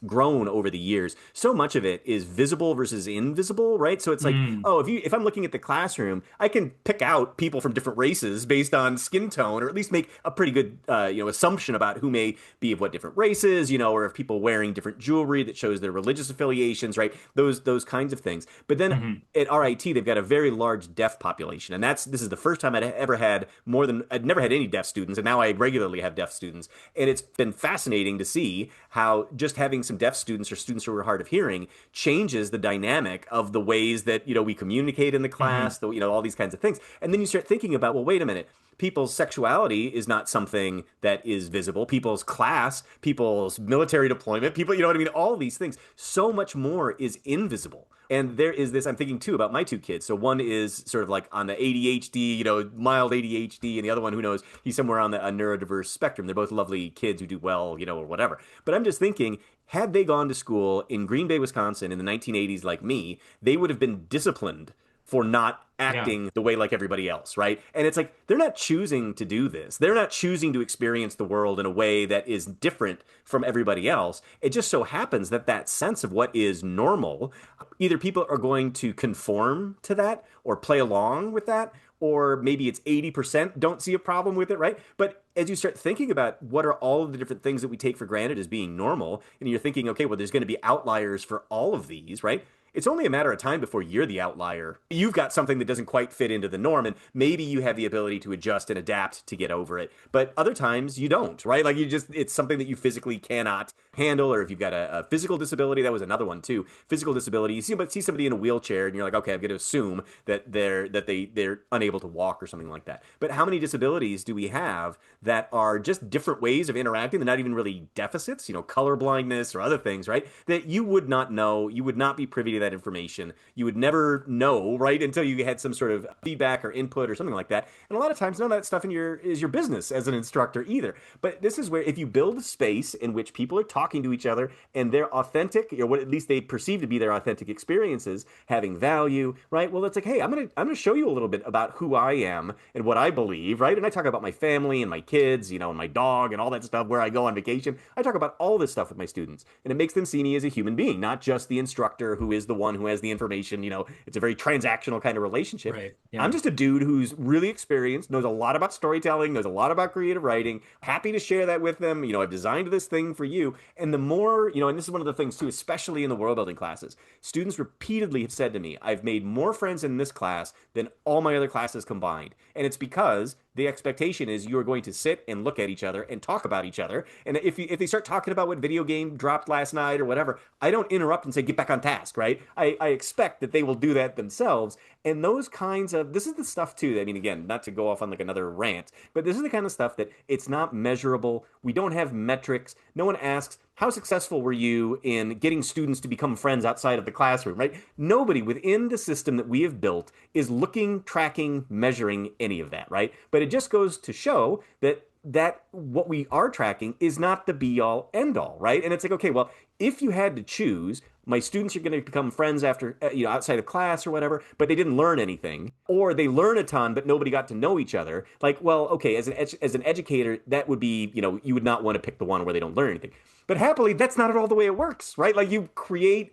grown over the years, so much of it is visible versus invisible, right? So it's like, if I'm looking at the classroom, I can pick out people from different races based on skin tone, or at least make a pretty good assumption about who may be of what different races, or if people wearing different jewelry that shows their religious affiliations, right? Those kinds of things. But then at RIT, they've got a very large deaf population. And this is the first time I'd never had any deaf students. And now I regularly have deaf students. And it's been fascinating to see how just having some deaf students or students who are hard of hearing changes the dynamic of the ways that, we communicate in the class, all these kinds of things. And then you start thinking about, well, wait a minute. People's sexuality is not something that is visible. People's class, people's military deployment, people, you know what I mean? All these things, so much more is invisible. And there is this, I'm thinking too about my two kids. So one is sort of like on the ADHD, mild ADHD, and the other one, who knows, he's somewhere on a neurodiverse spectrum. They're both lovely kids who do well, or whatever. But I'm just thinking, had they gone to school in Green Bay, Wisconsin in the 1980s like me, they would have been disciplined for not acting the way like everybody else, right? And it's like they're not choosing to do this. They're not choosing to experience the world in a way that is different from everybody else. It just so happens that that sense of what is normal, either people are going to conform to that or play along with that, or maybe it's 80% don't see a problem with it, right? But as you start thinking about what are all of the different things that we take for granted as being normal, and you're thinking, okay, well, there's going to be outliers for all of these, right? It's only a matter of time before you're the outlier. You've got something that doesn't quite fit into the norm, and maybe you have the ability to adjust and adapt to get over it. But other times you don't, right? Like it's something that you physically cannot handle, or if you've got a physical disability, that was another one too. Physical disability, you see somebody in a wheelchair, and you're like, okay, I'm going to assume that they're unable to walk or something like that. But how many disabilities do we have that are just different ways of interacting? They're not even really deficits, color blindness or other things, right? That you would not know, you would not be privy to that information. You would never know, right, until you had some sort of feedback or input or something like that. And a lot of times, none of that stuff is your business as an instructor either. But this is where if you build a space in which people are talking to each other and they're authentic, or what at least they perceive to be their authentic experiences, having value, right? Well, it's like, hey, I'm gonna show you a little bit about who I am and what I believe, right? And I talk about my family and my kids, and my dog and all that stuff, where I go on vacation. I talk about all this stuff with my students, and it makes them see me as a human being, not just the instructor who is the one who has the information. It's a very transactional kind of relationship. Right. Yeah. I'm just a dude who's really experienced, knows a lot about storytelling, knows a lot about creative writing, happy to share that with them. I've designed this thing for you. And the more, and this is one of the things too, especially in the world building classes, students repeatedly have said to me, I've made more friends in this class than all my other classes combined. And it's because the expectation is you're going to sit and look at each other and talk about each other. And if they start talking about what video game dropped last night or whatever, I don't interrupt and say, get back on task, right? I expect that they will do that themselves. And those kinds of, this is the stuff too, I mean, again, not to go off on like another rant, but this is the kind of stuff that it's not measurable. We don't have metrics. No one asks, how successful were you in getting students to become friends outside of the classroom, right? Nobody within the system that we have built is looking, tracking, measuring any of that, right? But it just goes to show that what we are tracking is not the be all end all, right? And it's like, okay, well, if you had to choose, my students are going to become friends after, outside of class or whatever, but they didn't learn anything, or they learn a ton, but nobody got to know each other. Like, well, okay, as an educator, that would be, you would not want to pick the one where they don't learn anything. But happily, that's not at all the way it works, right? Like you create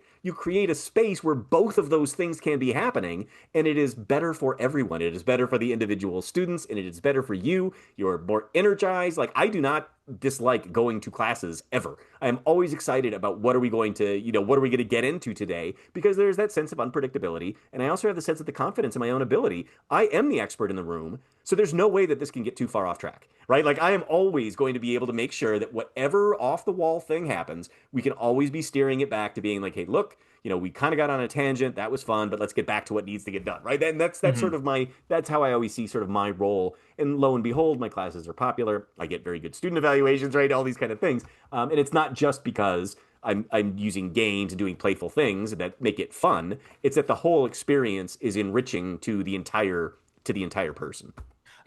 a space where both of those things can be happening, and it is better for everyone. It is better for the individual students, and it is better for you. You're more energized. Like I do not dislike going to classes ever. I'm always excited about what are we going to get into today, because there's that sense of unpredictability. And I also have the sense of the confidence in my own ability. I am the expert in the room. So there's no way that this can get too far off track, right? Like I am always going to be able to make sure that whatever off the wall thing happens, we can always be steering it back to being like, hey, look, we kind of got on a tangent. That was fun, but let's get back to what needs to get done, right? And that's sort of that's how I always see sort of my role. And lo and behold, my classes are popular. I get very good student evaluations, right? All these kind of things. And it's not just because I'm using games and doing playful things that make it fun. It's that the whole experience is enriching to the entire person.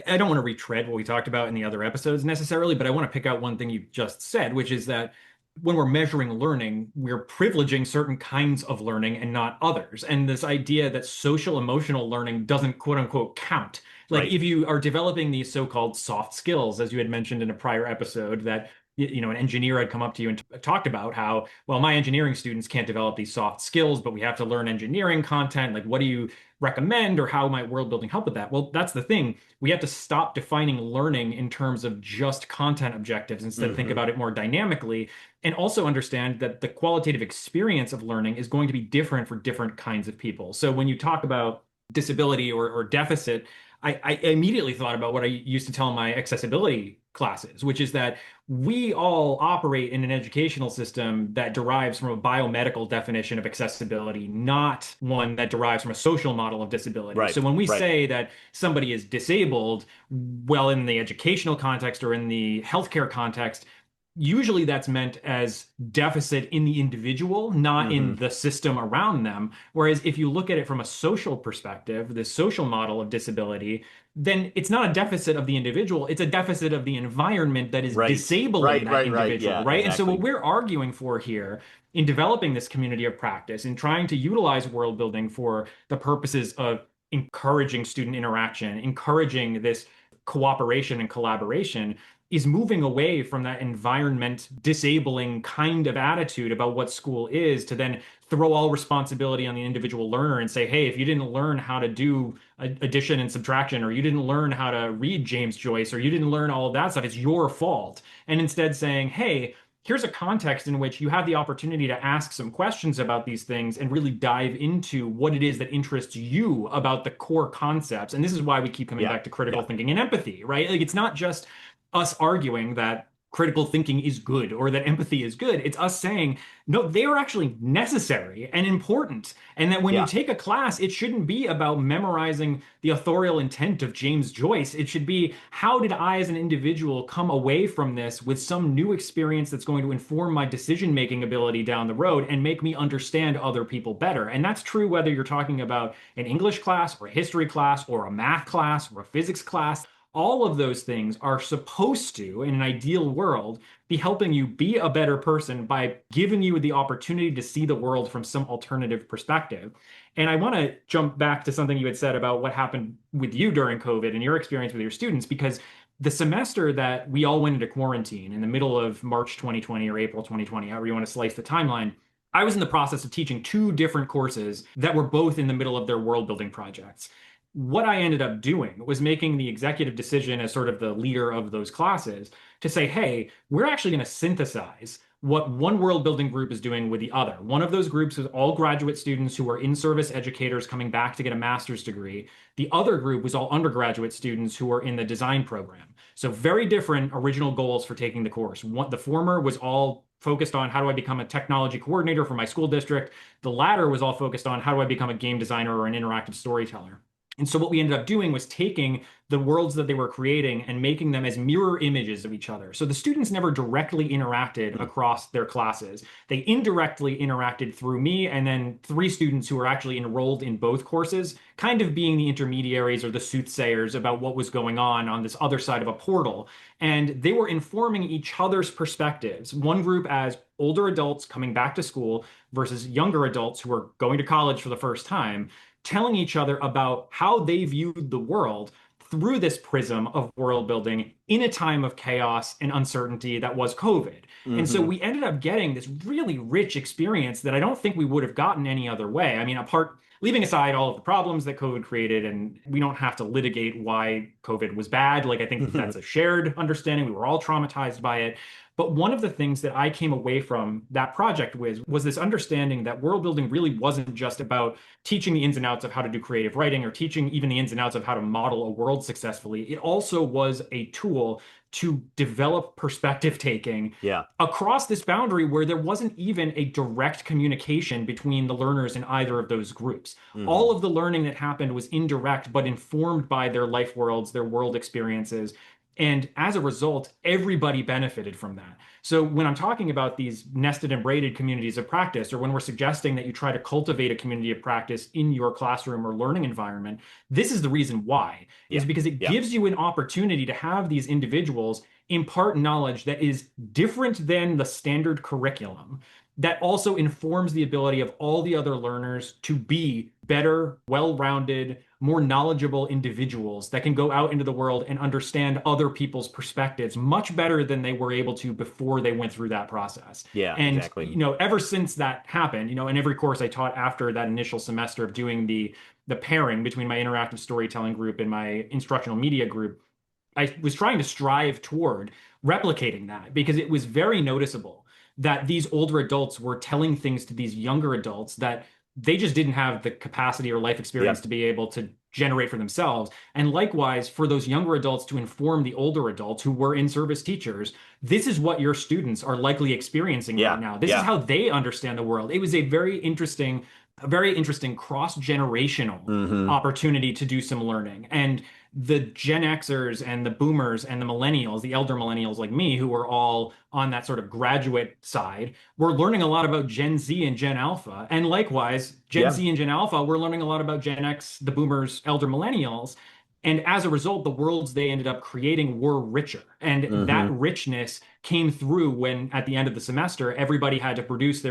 I don't want to retread what we talked about in the other episodes necessarily, but I want to pick out one thing you just said, which is that when we're measuring learning, we're privileging certain kinds of learning and not others. And this idea that social emotional learning doesn't quote unquote count. Like Right. if you are developing these so-called soft skills, as you had mentioned in a prior episode, that an engineer had come up to you and talked about how, well, my engineering students can't develop these soft skills, but we have to learn engineering content. Like, what do you recommend, or how might world building help with that? Well, that's the thing. We have to stop defining learning in terms of just content objectives, instead think about it more dynamically, and also understand that the qualitative experience of learning is going to be different for different kinds of people. So when you talk about disability or deficit, I immediately thought about what I used to tell my accessibility classes, which is that we all operate in an educational system that derives from a biomedical definition of accessibility, not one that derives from a social model of disability. Right, So when we right. say that somebody is disabled, well, in the educational context or in the healthcare context, usually that's meant as deficit in the individual, not in the system around them. Whereas if you look at it from a social perspective, the social model of disability, then it's not a deficit of the individual, it's a deficit of the environment that is disabling that individual, Yeah, right? And so exactly. what we're arguing for here in developing this community of practice and trying to utilize world building for the purposes of encouraging student interaction, encouraging this cooperation and collaboration, is moving away from that environment disabling kind of attitude about what school is to then throw all responsibility on the individual learner and say, hey, if you didn't learn how to do addition and subtraction, or you didn't learn how to read James Joyce, or you didn't learn all of that stuff, it's your fault. And instead saying, hey, here's a context in which you have the opportunity to ask some questions about these things and really dive into what it is that interests you about the core concepts. And this is why we keep coming back to critical thinking and empathy, right? Like, it's not just us arguing that critical thinking is good or that empathy is good. It's us saying, no, they are actually necessary and important. And that when you take a class, it shouldn't be about memorizing the authorial intent of James Joyce. It should be, how did I as an individual come away from this with some new experience that's going to inform my decision-making ability down the road and make me understand other people better? And that's true whether you're talking about an English class or a history class or a math class or a physics class. All of those things are supposed to, in an ideal world, be helping you be a better person by giving you the opportunity to see the world from some alternative perspective. And I want to jump back to something you had said about what happened with you during COVID and your experience with your students, because the semester that we all went into quarantine in the middle of March 2020 or April 2020, however you want to slice the timeline, I was in the process of teaching two different courses that were both in the middle of their world building projects. What I ended up doing was making the executive decision as sort of the leader of those classes to say, hey, we're actually going to synthesize what one world building group is doing with the other. One of those groups was all graduate students who were in-service educators coming back to get a master's degree. The other group was all undergraduate students who were in the design program. So very different original goals for taking the course. The former was all focused on, how do I become a technology coordinator for my school district? The latter was all focused on, how do I become a game designer or an interactive storyteller? And so what we ended up doing was taking the worlds that they were creating and making them as mirror images of each other. So the students never directly interacted across their classes. They indirectly interacted through me and then three students who were actually enrolled in both courses, kind of being the intermediaries or the soothsayers about what was going on this other side of a portal. And they were informing each other's perspectives. One group as older adults coming back to school versus younger adults who were going to college for the first time, telling each other about how they viewed the world through this prism of world building in a time of chaos and uncertainty that was COVID. And so we ended up getting this really rich experience that I don't think we would have gotten any other way. I mean, leaving aside all of the problems that COVID created, and we don't have to litigate why COVID was bad. Like, I think that's a shared understanding. We were all traumatized by it. But one of the things that I came away from that project with was this understanding that world building really wasn't just about teaching the ins and outs of how to do creative writing or teaching even the ins and outs of how to model a world successfully. It also was a tool to develop perspective taking across this boundary where there wasn't even a direct communication between the learners in either of those groups. All of the learning that happened was indirect, but informed by their life worlds, their world experiences. And as a result, everybody benefited from that. So when I'm talking about these nested and braided communities of practice, or when we're suggesting that you try to cultivate a community of practice in your classroom or learning environment, this is the reason why, is because it gives you an opportunity to have these individuals impart knowledge that is different than the standard curriculum, that also informs the ability of all the other learners to be better, well-rounded, more knowledgeable individuals that can go out into the world and understand other people's perspectives much better than they were able to before they went through that process. And, exactly. Ever since that happened, in every course I taught after that initial semester of doing the pairing between my interactive storytelling group and my instructional media group, I was trying to strive toward replicating that, because it was very noticeable that these older adults were telling things to these younger adults that they just didn't have the capacity or life experience to be able to generate for themselves. And likewise, for those younger adults to inform the older adults who were in-service teachers, this is what your students are likely experiencing right now. This is how they understand the world. It was a very interesting cross-generational opportunity to do some learning. And the Gen Xers and the boomers and the millennials, the elder millennials like me, who were all on that sort of graduate side, were learning a lot about Gen Z and Gen Alpha. And likewise, Gen Z and Gen Alpha, we're learning a lot about Gen X, the boomers, elder millennials. And as a result, the worlds they ended up creating were richer. And that richness came through when at the end of the semester, everybody had to produce they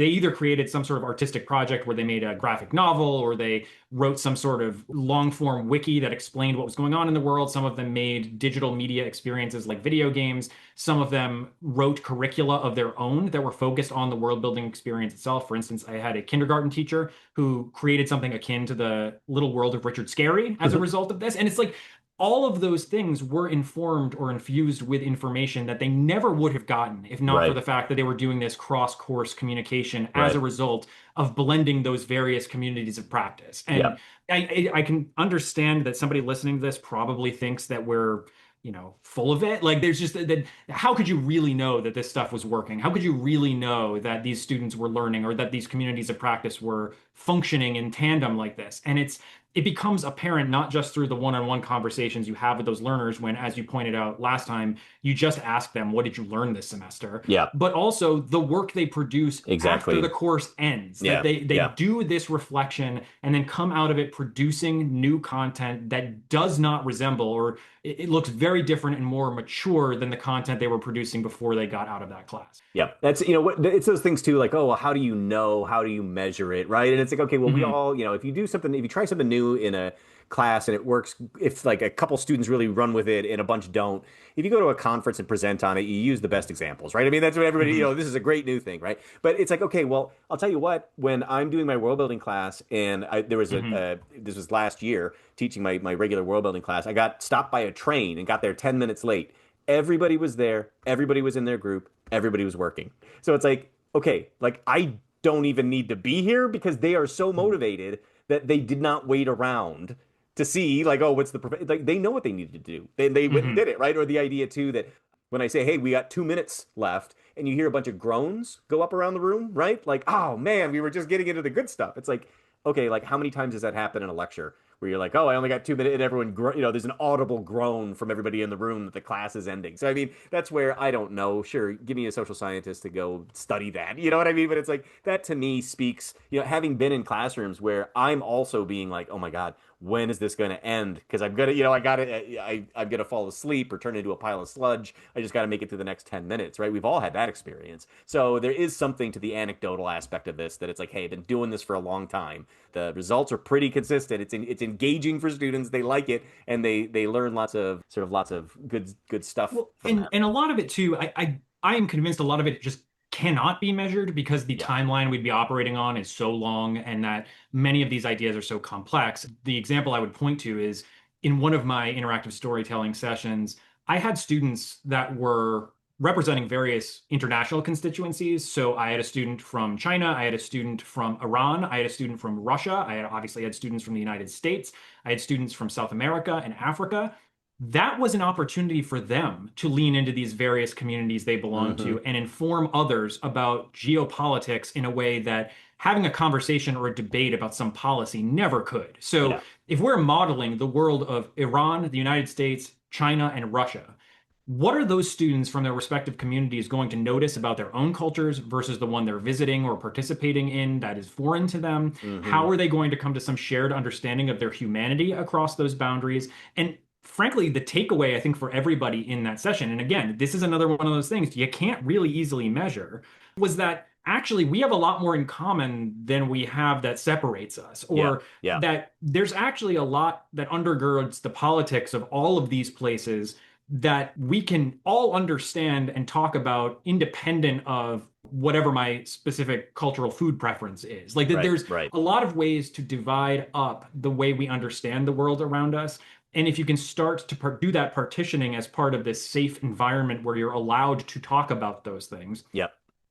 either created some sort of artistic project where they made a graphic novel or they wrote some sort of long form wiki that explained what was going on in the world. Some of them made digital media experiences like video games. Some of them wrote curricula of their own that were focused on the world building experience itself. For instance, I had a kindergarten teacher who created something akin to the little world of Richard Scarry as a result of this. And it's like, all of those things were informed or infused with information that they never would have gotten if not for the fact that they were doing this cross-course communication as a result of blending those various communities of practice. And I can understand that somebody listening to this probably thinks that we're full of it. Like there's just that, how could you really know that this stuff was working? How could you really know that these students were learning or that these communities of practice were functioning in tandem like this? And it becomes apparent not just through the one-on-one conversations you have with those learners when, as you pointed out last time, you just ask them, what did you learn this semester? Yeah. But also the work they produce after the course ends. That they do this reflection and then come out of it producing new content that does not resemble, or it looks very different and more mature than the content they were producing before they got out of that class. Yeah, that's, it's those things too, like, oh, well, how do you know? How do you measure it? Right. And it's like, okay, well, we all, if you try something new in a class and it works, if like a couple students really run with it and a bunch don't, if you go to a conference and present on it, you use the best examples, right? I mean, that's what everybody, this is a great new thing, right? But it's like, okay, well, I'll tell you what, when I'm doing my world building class and there was this was last year teaching my regular world building class, I got stopped by a train and got there 10 minutes late. Everybody was there. Everybody was in their group. Everybody was working. So it's like, okay, like I don't even need to be here because they are so motivated that they did not wait around to see like, oh, like they know what they needed to do. They went and did it, right? Or the idea too that when I say, hey, we got 2 minutes left and you hear a bunch of groans go up around the room, right? Like, oh man, we were just getting into the good stuff. It's like, okay, like how many times does that happen in a lecture where you're like, oh, I only got 2 minutes and everyone, there's an audible groan from everybody in the room that the class is ending. So, I mean, that's where I don't know. Sure, give me a social scientist to go study that. You know what I mean? But it's like that to me speaks, having been in classrooms where I'm also being like, oh my God, when is this going to end? Because I'm gonna, I'm gonna fall asleep or turn into a pile of sludge. I just got to make it through the next 10 minutes, right? We've all had that experience. So there is something to the anecdotal aspect of this that it's like, hey, I've been doing this for a long time. The results are pretty consistent. It's engaging for students. They like it, and they learn lots of good stuff. Well, and a lot of it too. I am convinced a lot of it just cannot be measured because the timeline we'd be operating on is so long and that many of these ideas are so complex. The example I would point to is in one of my interactive storytelling sessions, I had students that were representing various international constituencies. So I had a student from China, I had a student from Iran, I had a student from Russia, I obviously had students from the United States, I had students from South America and Africa. That was an opportunity for them to lean into these various communities they belong to and inform others about geopolitics in a way that having a conversation or a debate about some policy never could. So if we're modeling the world of Iran, the United States, China, and Russia, what are those students from their respective communities going to notice about their own cultures versus the one they're visiting or participating in that is foreign to them? How are they going to come to some shared understanding of their humanity across those boundaries? And frankly, the takeaway, I think, for everybody in that session, and again, this is another one of those things you can't really easily measure, was that actually we have a lot more in common than we have that separates us, or that there's actually a lot that undergirds the politics of all of these places that we can all understand and talk about independent of whatever my specific cultural food preference is. Like there's a lot of ways to divide up the way we understand the world around us. And if you can start to do that partitioning as part of this safe environment where you're allowed to talk about those things,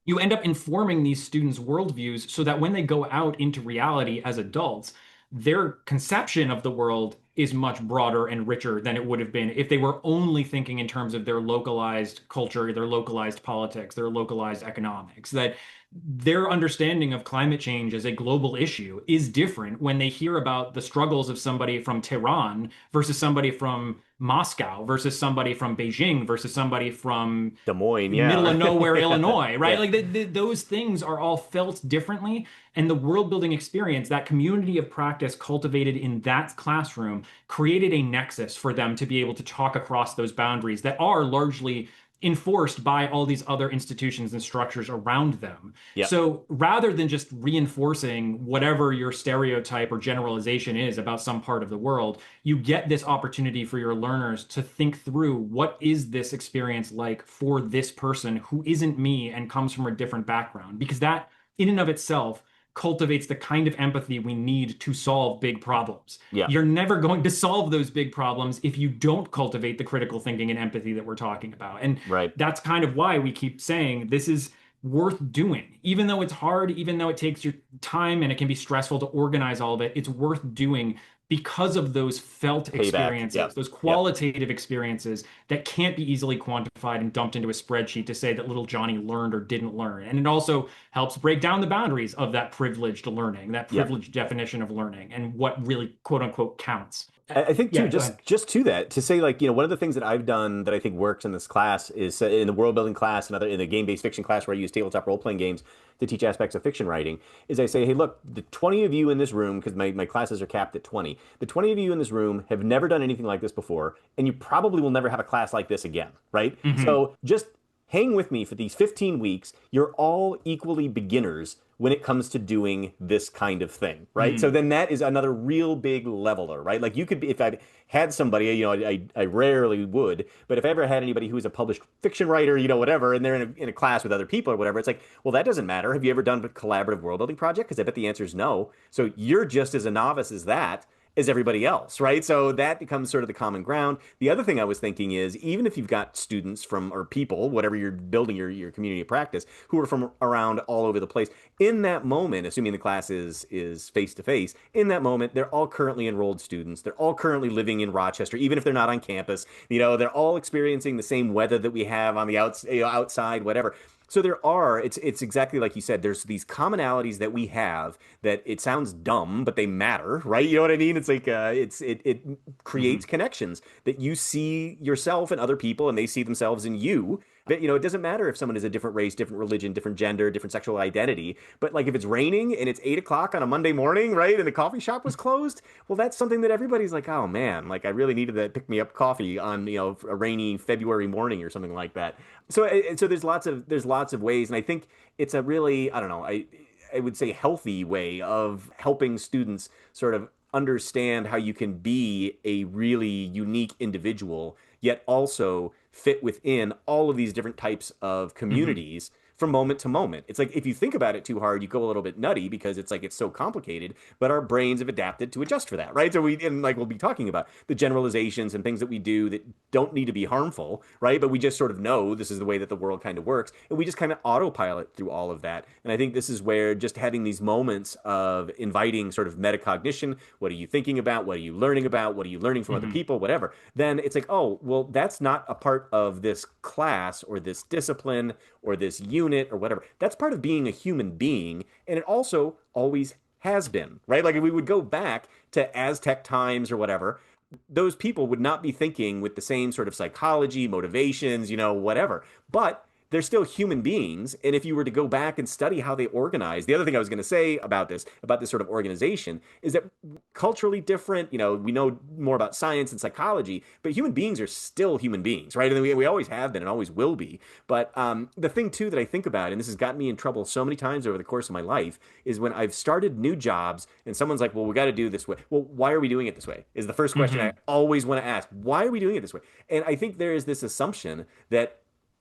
you end up informing these students' worldviews so that when they go out into reality as adults, their conception of the world is much broader and richer than it would have been if they were only thinking in terms of their localized culture, their localized politics, their localized economics. That their understanding of climate change as a global issue is different when they hear about the struggles of somebody from Tehran versus somebody from Moscow versus somebody from Beijing versus somebody from Des Moines, middle of nowhere, Illinois, right? Like those things are all felt differently. And the world building experience, that community of practice cultivated in that classroom, created a nexus for them to be able to talk across those boundaries that are largely enforced by all these other institutions and structures around them. Yeah. So rather than just reinforcing whatever your stereotype or generalization is about some part of the world, you get this opportunity for your learners to think through, what is this experience like for this person who isn't me and comes from a different background? Because that in and of itself cultivates the kind of empathy we need to solve big problems. Yeah. You're never going to solve those big problems if you don't cultivate the critical thinking and empathy that we're talking about. And Right. that's kind of why we keep saying this is worth doing. Even though it's hard, even though it takes your time and it can be stressful to organize all of it, it's worth doing because of those felt experiences, Yep. those qualitative experiences that can't be easily quantified and dumped into a spreadsheet to say that little Johnny learned or didn't learn. And it also helps break down the boundaries of that privileged learning, that privileged definition of learning, and what really, quote unquote, counts. I think too, just to that, to say, like, one of the things that I've done that I think works in this class is in the world building class and in the game-based fiction class where I use tabletop role-playing games to teach aspects of fiction writing, is I say, hey, look, the 20 of you in this room, because my classes are capped at 20, the 20 of you in this room have never done anything like this before, and you probably will never have a class like this again, right? Mm-hmm. So just hang with me for these 15 weeks. You're all equally beginners when it comes to doing this kind of thing, right? So then that is another real big leveler, right? Like you could be, if I had somebody, I rarely would, but if I ever had anybody who is a published fiction writer, whatever, and they're in a class with other people or whatever, it's like, well, that doesn't matter. Have you ever done a collaborative world building project? Because I bet the answer is no. So you're just as a novice as that as everybody else, right? So that becomes sort of the common ground. The other thing I was thinking is, even if you've got students or people, whatever you're building your community of practice, who are from around all over the place, in that moment, assuming the class is face-to-face, in that moment, they're all currently enrolled students. They're all currently living in Rochester, even if they're not on campus. They're all experiencing the same weather that we have on the outside, whatever. So it's exactly like you said, there's these commonalities that we have that it sounds dumb, but they matter, right? You know what I mean? It's like, it creates connections that you see yourself and other people, and they see themselves in you. But, it doesn't matter if someone is a different race, different religion, different gender, different sexual identity. But like if it's raining and it's 8 o'clock on a Monday morning, right, and the coffee shop was closed, well, that's something that everybody's like, oh man, like I really needed that pick me up coffee on a rainy February morning or something like that. So there's lots of ways, and I think it's a really, I don't know, I would say healthy way of helping students sort of understand how you can be a really unique individual, yet also fit within all of these different types of communities from moment to moment. It's like, if you think about it too hard, you go a little bit nutty because it's like, it's so complicated, but our brains have adapted to adjust for that, right? So we'll be talking about the generalizations and things that we do that don't need to be harmful, right? But we just sort of know this is the way that the world kind of works. And we just kind of autopilot through all of that. And I think this is where just having these moments of inviting sort of metacognition, what are you thinking about? What are you learning about? What are you learning from other people? Whatever. Then it's like, oh, well, that's not a part of this class or this discipline or this unit or whatever. That's part of being a human being, and it also always has been, right? Like if we would go back to Aztec times or whatever, those people would not be thinking with the same sort of psychology, motivations, whatever. But they're still human beings. And if you were to go back and study how they organize, the other thing I was going to say about this sort of organization is that culturally different, we know more about science and psychology, but human beings are still human beings, right? And we always have been and always will be. But the thing too that I think about, and this has gotten me in trouble so many times over the course of my life, is when I've started new jobs and someone's like, well, we got to do this way. Well, why are we doing it this way? Is the first question I always want to ask. Why are we doing it this way? And I think there is this assumption that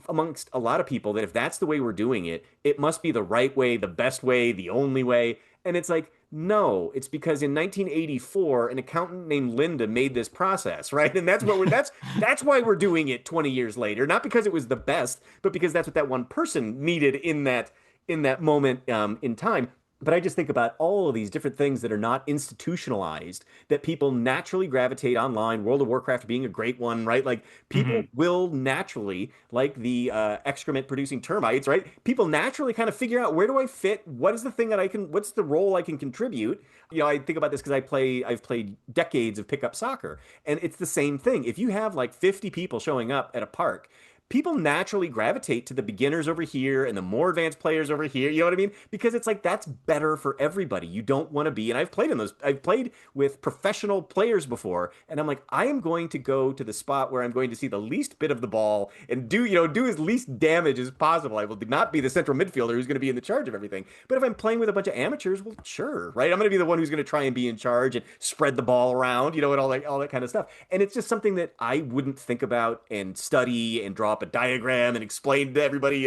amongst a lot of people that if that's the way we're doing it, it must be the right way, the best way, the only way. And it's like, no, it's because in 1984, an accountant named Linda made this process, right? And that's why we're doing it 20 years later, not because it was the best, but because that's what that one person needed in that moment in time. But I just think about all of these different things that are not institutionalized, that people naturally gravitate online, World of Warcraft being a great one, right? Like people will naturally, like the excrement producing termites, right? People naturally kind of figure out, where do I fit? What is the thing that what's the role I can contribute? I think about this because I've played decades of pickup soccer, and it's the same thing. If you have like 50 people showing up at a park, people naturally gravitate to the beginners over here and the more advanced players over here. You know what I mean? Because it's like that's better for everybody. You don't want to be, and I've played with professional players before, and I'm like, I am going to go to the spot where I'm going to see the least bit of the ball and do as least damage as possible. I will not be the central midfielder who's going to be in the charge of everything. But if I'm playing with a bunch of amateurs, well, sure, right? I'm going to be the one who's going to try and be in charge and spread the ball around, and all that kind of stuff. And it's just something that I wouldn't think about and study and draw up a diagram and explain to everybody.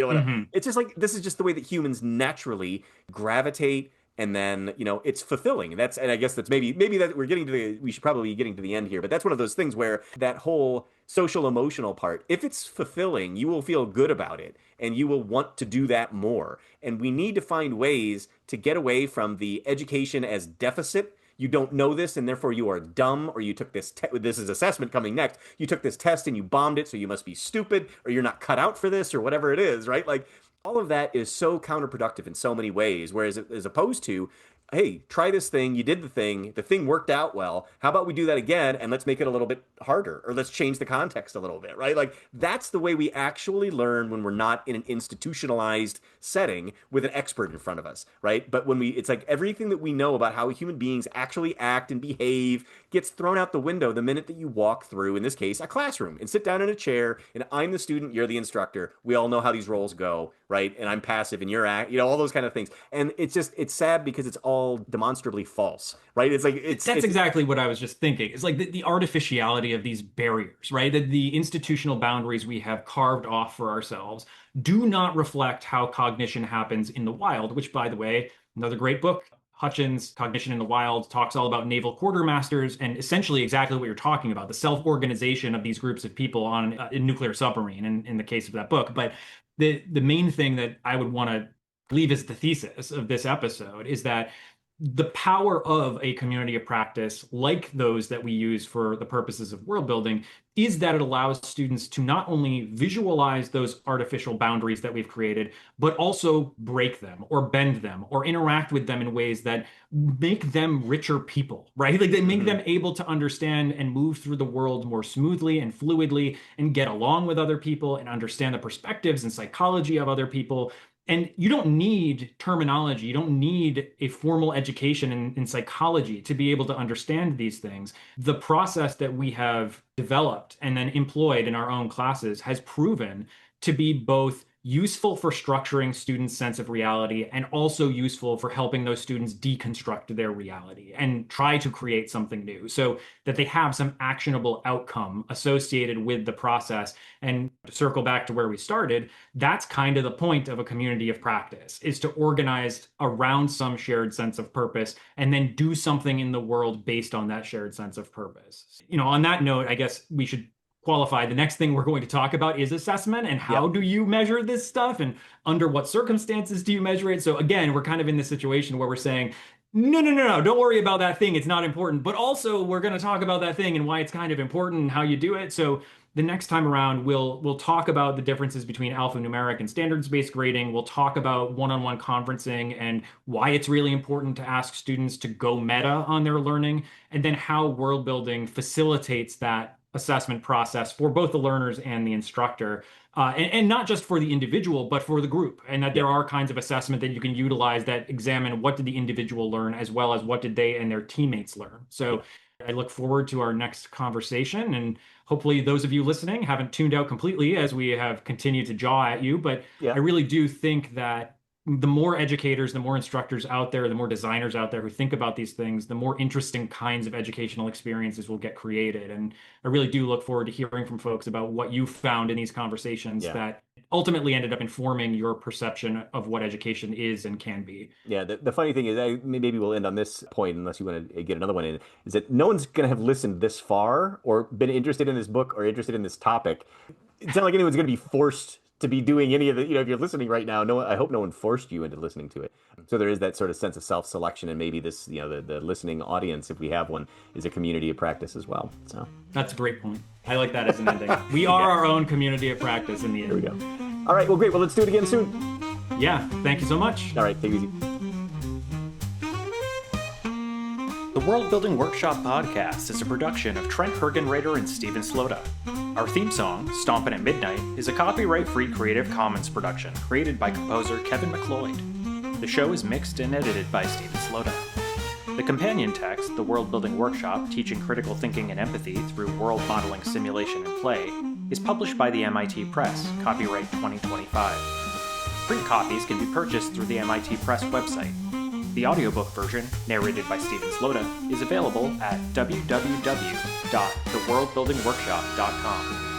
It's just like this is just the way that humans naturally gravitate. And then, it's fulfilling. And I guess that's maybe that we should probably be getting to the end here, but that's one of those things where that whole social emotional part, if it's fulfilling, you will feel good about it and you will want to do that more. And we need to find ways to get away from the education as deficit. You don't know this and therefore you are dumb, or you took this this is assessment coming next. You took this test and you bombed it, so you must be stupid, or you're not cut out for this, or whatever it is, right? Like, all of that is so counterproductive in so many ways, whereas as opposed to, hey, try this thing, you did the thing worked out well, how about we do that again and let's make it a little bit harder, or let's change the context a little bit, right? Like, that's the way we actually learn when we're not in an institutionalized setting with an expert in front of us, right? But when it's like everything that we know about how human beings actually act and behave gets thrown out the window the minute that you walk through, in this case, a classroom and sit down in a chair and I'm the student, you're the instructor. We all know how these roles go, right? And I'm passive and you're all those kind of things. And it's sad because it's all demonstrably false, right? It's like that's exactly what I was just thinking. It's like the artificiality of these barriers, right? The institutional boundaries we have carved off for ourselves do not reflect how cognition happens in the wild, which, by the way, another great book, Hutchins' Cognition in the Wild, talks all about naval quartermasters and essentially exactly what you're talking about, the self-organization of these groups of people on a nuclear submarine in the case of that book. But the main thing that I would want to leave as the thesis of this episode is that the power of a community of practice, like those that we use for the purposes of world building, is that it allows students to not only visualize those artificial boundaries that we've created, but also break them or bend them or interact with them in ways that make them richer people, right? Like they make them able to understand and move through the world more smoothly and fluidly and get along with other people and understand the perspectives and psychology of other people. And you don't need terminology. You don't need a formal education in psychology to be able to understand these things. The process that we have developed and then employed in our own classes has proven to be both useful for structuring students' sense of reality and also useful for helping those students deconstruct their reality and try to create something new so that they have some actionable outcome associated with the process. And to circle back to where we started, that's kind of the point of a community of practice, is to organize around some shared sense of purpose and then do something in the world based on that shared sense of purpose. On that note, I guess we should qualify. The next thing we're going to talk about is assessment and how do you measure this stuff and under what circumstances do you measure it? So again, we're kind of in this situation where we're saying, no, don't worry about that thing. It's not important. But also we're going to talk about that thing and why it's kind of important and how you do it. So the next time around, we'll talk about the differences between alphanumeric and standards-based grading. We'll talk about one-on-one conferencing and why it's really important to ask students to go meta on their learning, and then how world building facilitates that assessment process for both the learners and the instructor, and not just for the individual, but for the group. And that there are kinds of assessment that you can utilize that examine what did the individual learn as well as what did they and their teammates learn. So I look forward to our next conversation, and hopefully those of you listening haven't tuned out completely as we have continued to jaw at you. But I really do think that the more educators, the more instructors out there, the more designers out there who think about these things, the more interesting kinds of educational experiences will get created. And I really do look forward to hearing from folks about what you found in these conversations that ultimately ended up informing your perception of what education is and can be. Yeah, the funny thing is, maybe we'll end on this point, unless you want to get another one in, is that no one's going to have listened this far or been interested in this book or interested in this topic. It's not like anyone's going to be forced to be doing any of the, if you're listening right now, I hope no one forced you into listening to it. So there is that sort of sense of self-selection, and maybe this, the listening audience, if we have one, is a community of practice as well. So that's a great point. I like that as an ending. We are our own community of practice in the end. There we go. All right. Well, great. Well, let's do it again soon. Yeah. Thank you so much. All right. Take it easy. The Worldbuilding Workshop podcast is a production of Trent Hergenrader and Steven Slota. Our theme song, Stompin' at Midnight, is a copyright-free Creative Commons production created by composer Kevin MacLeod. The show is mixed and edited by Steven Slota. The companion text, The Worldbuilding Workshop, Teaching Critical Thinking and Empathy Through World Modeling, Simulation, and Play, is published by the MIT Press, copyright 2025. Print copies can be purchased through the MIT Press website. The audiobook version, narrated by Steven Slota, is available at www.theworldbuildingworkshop.com.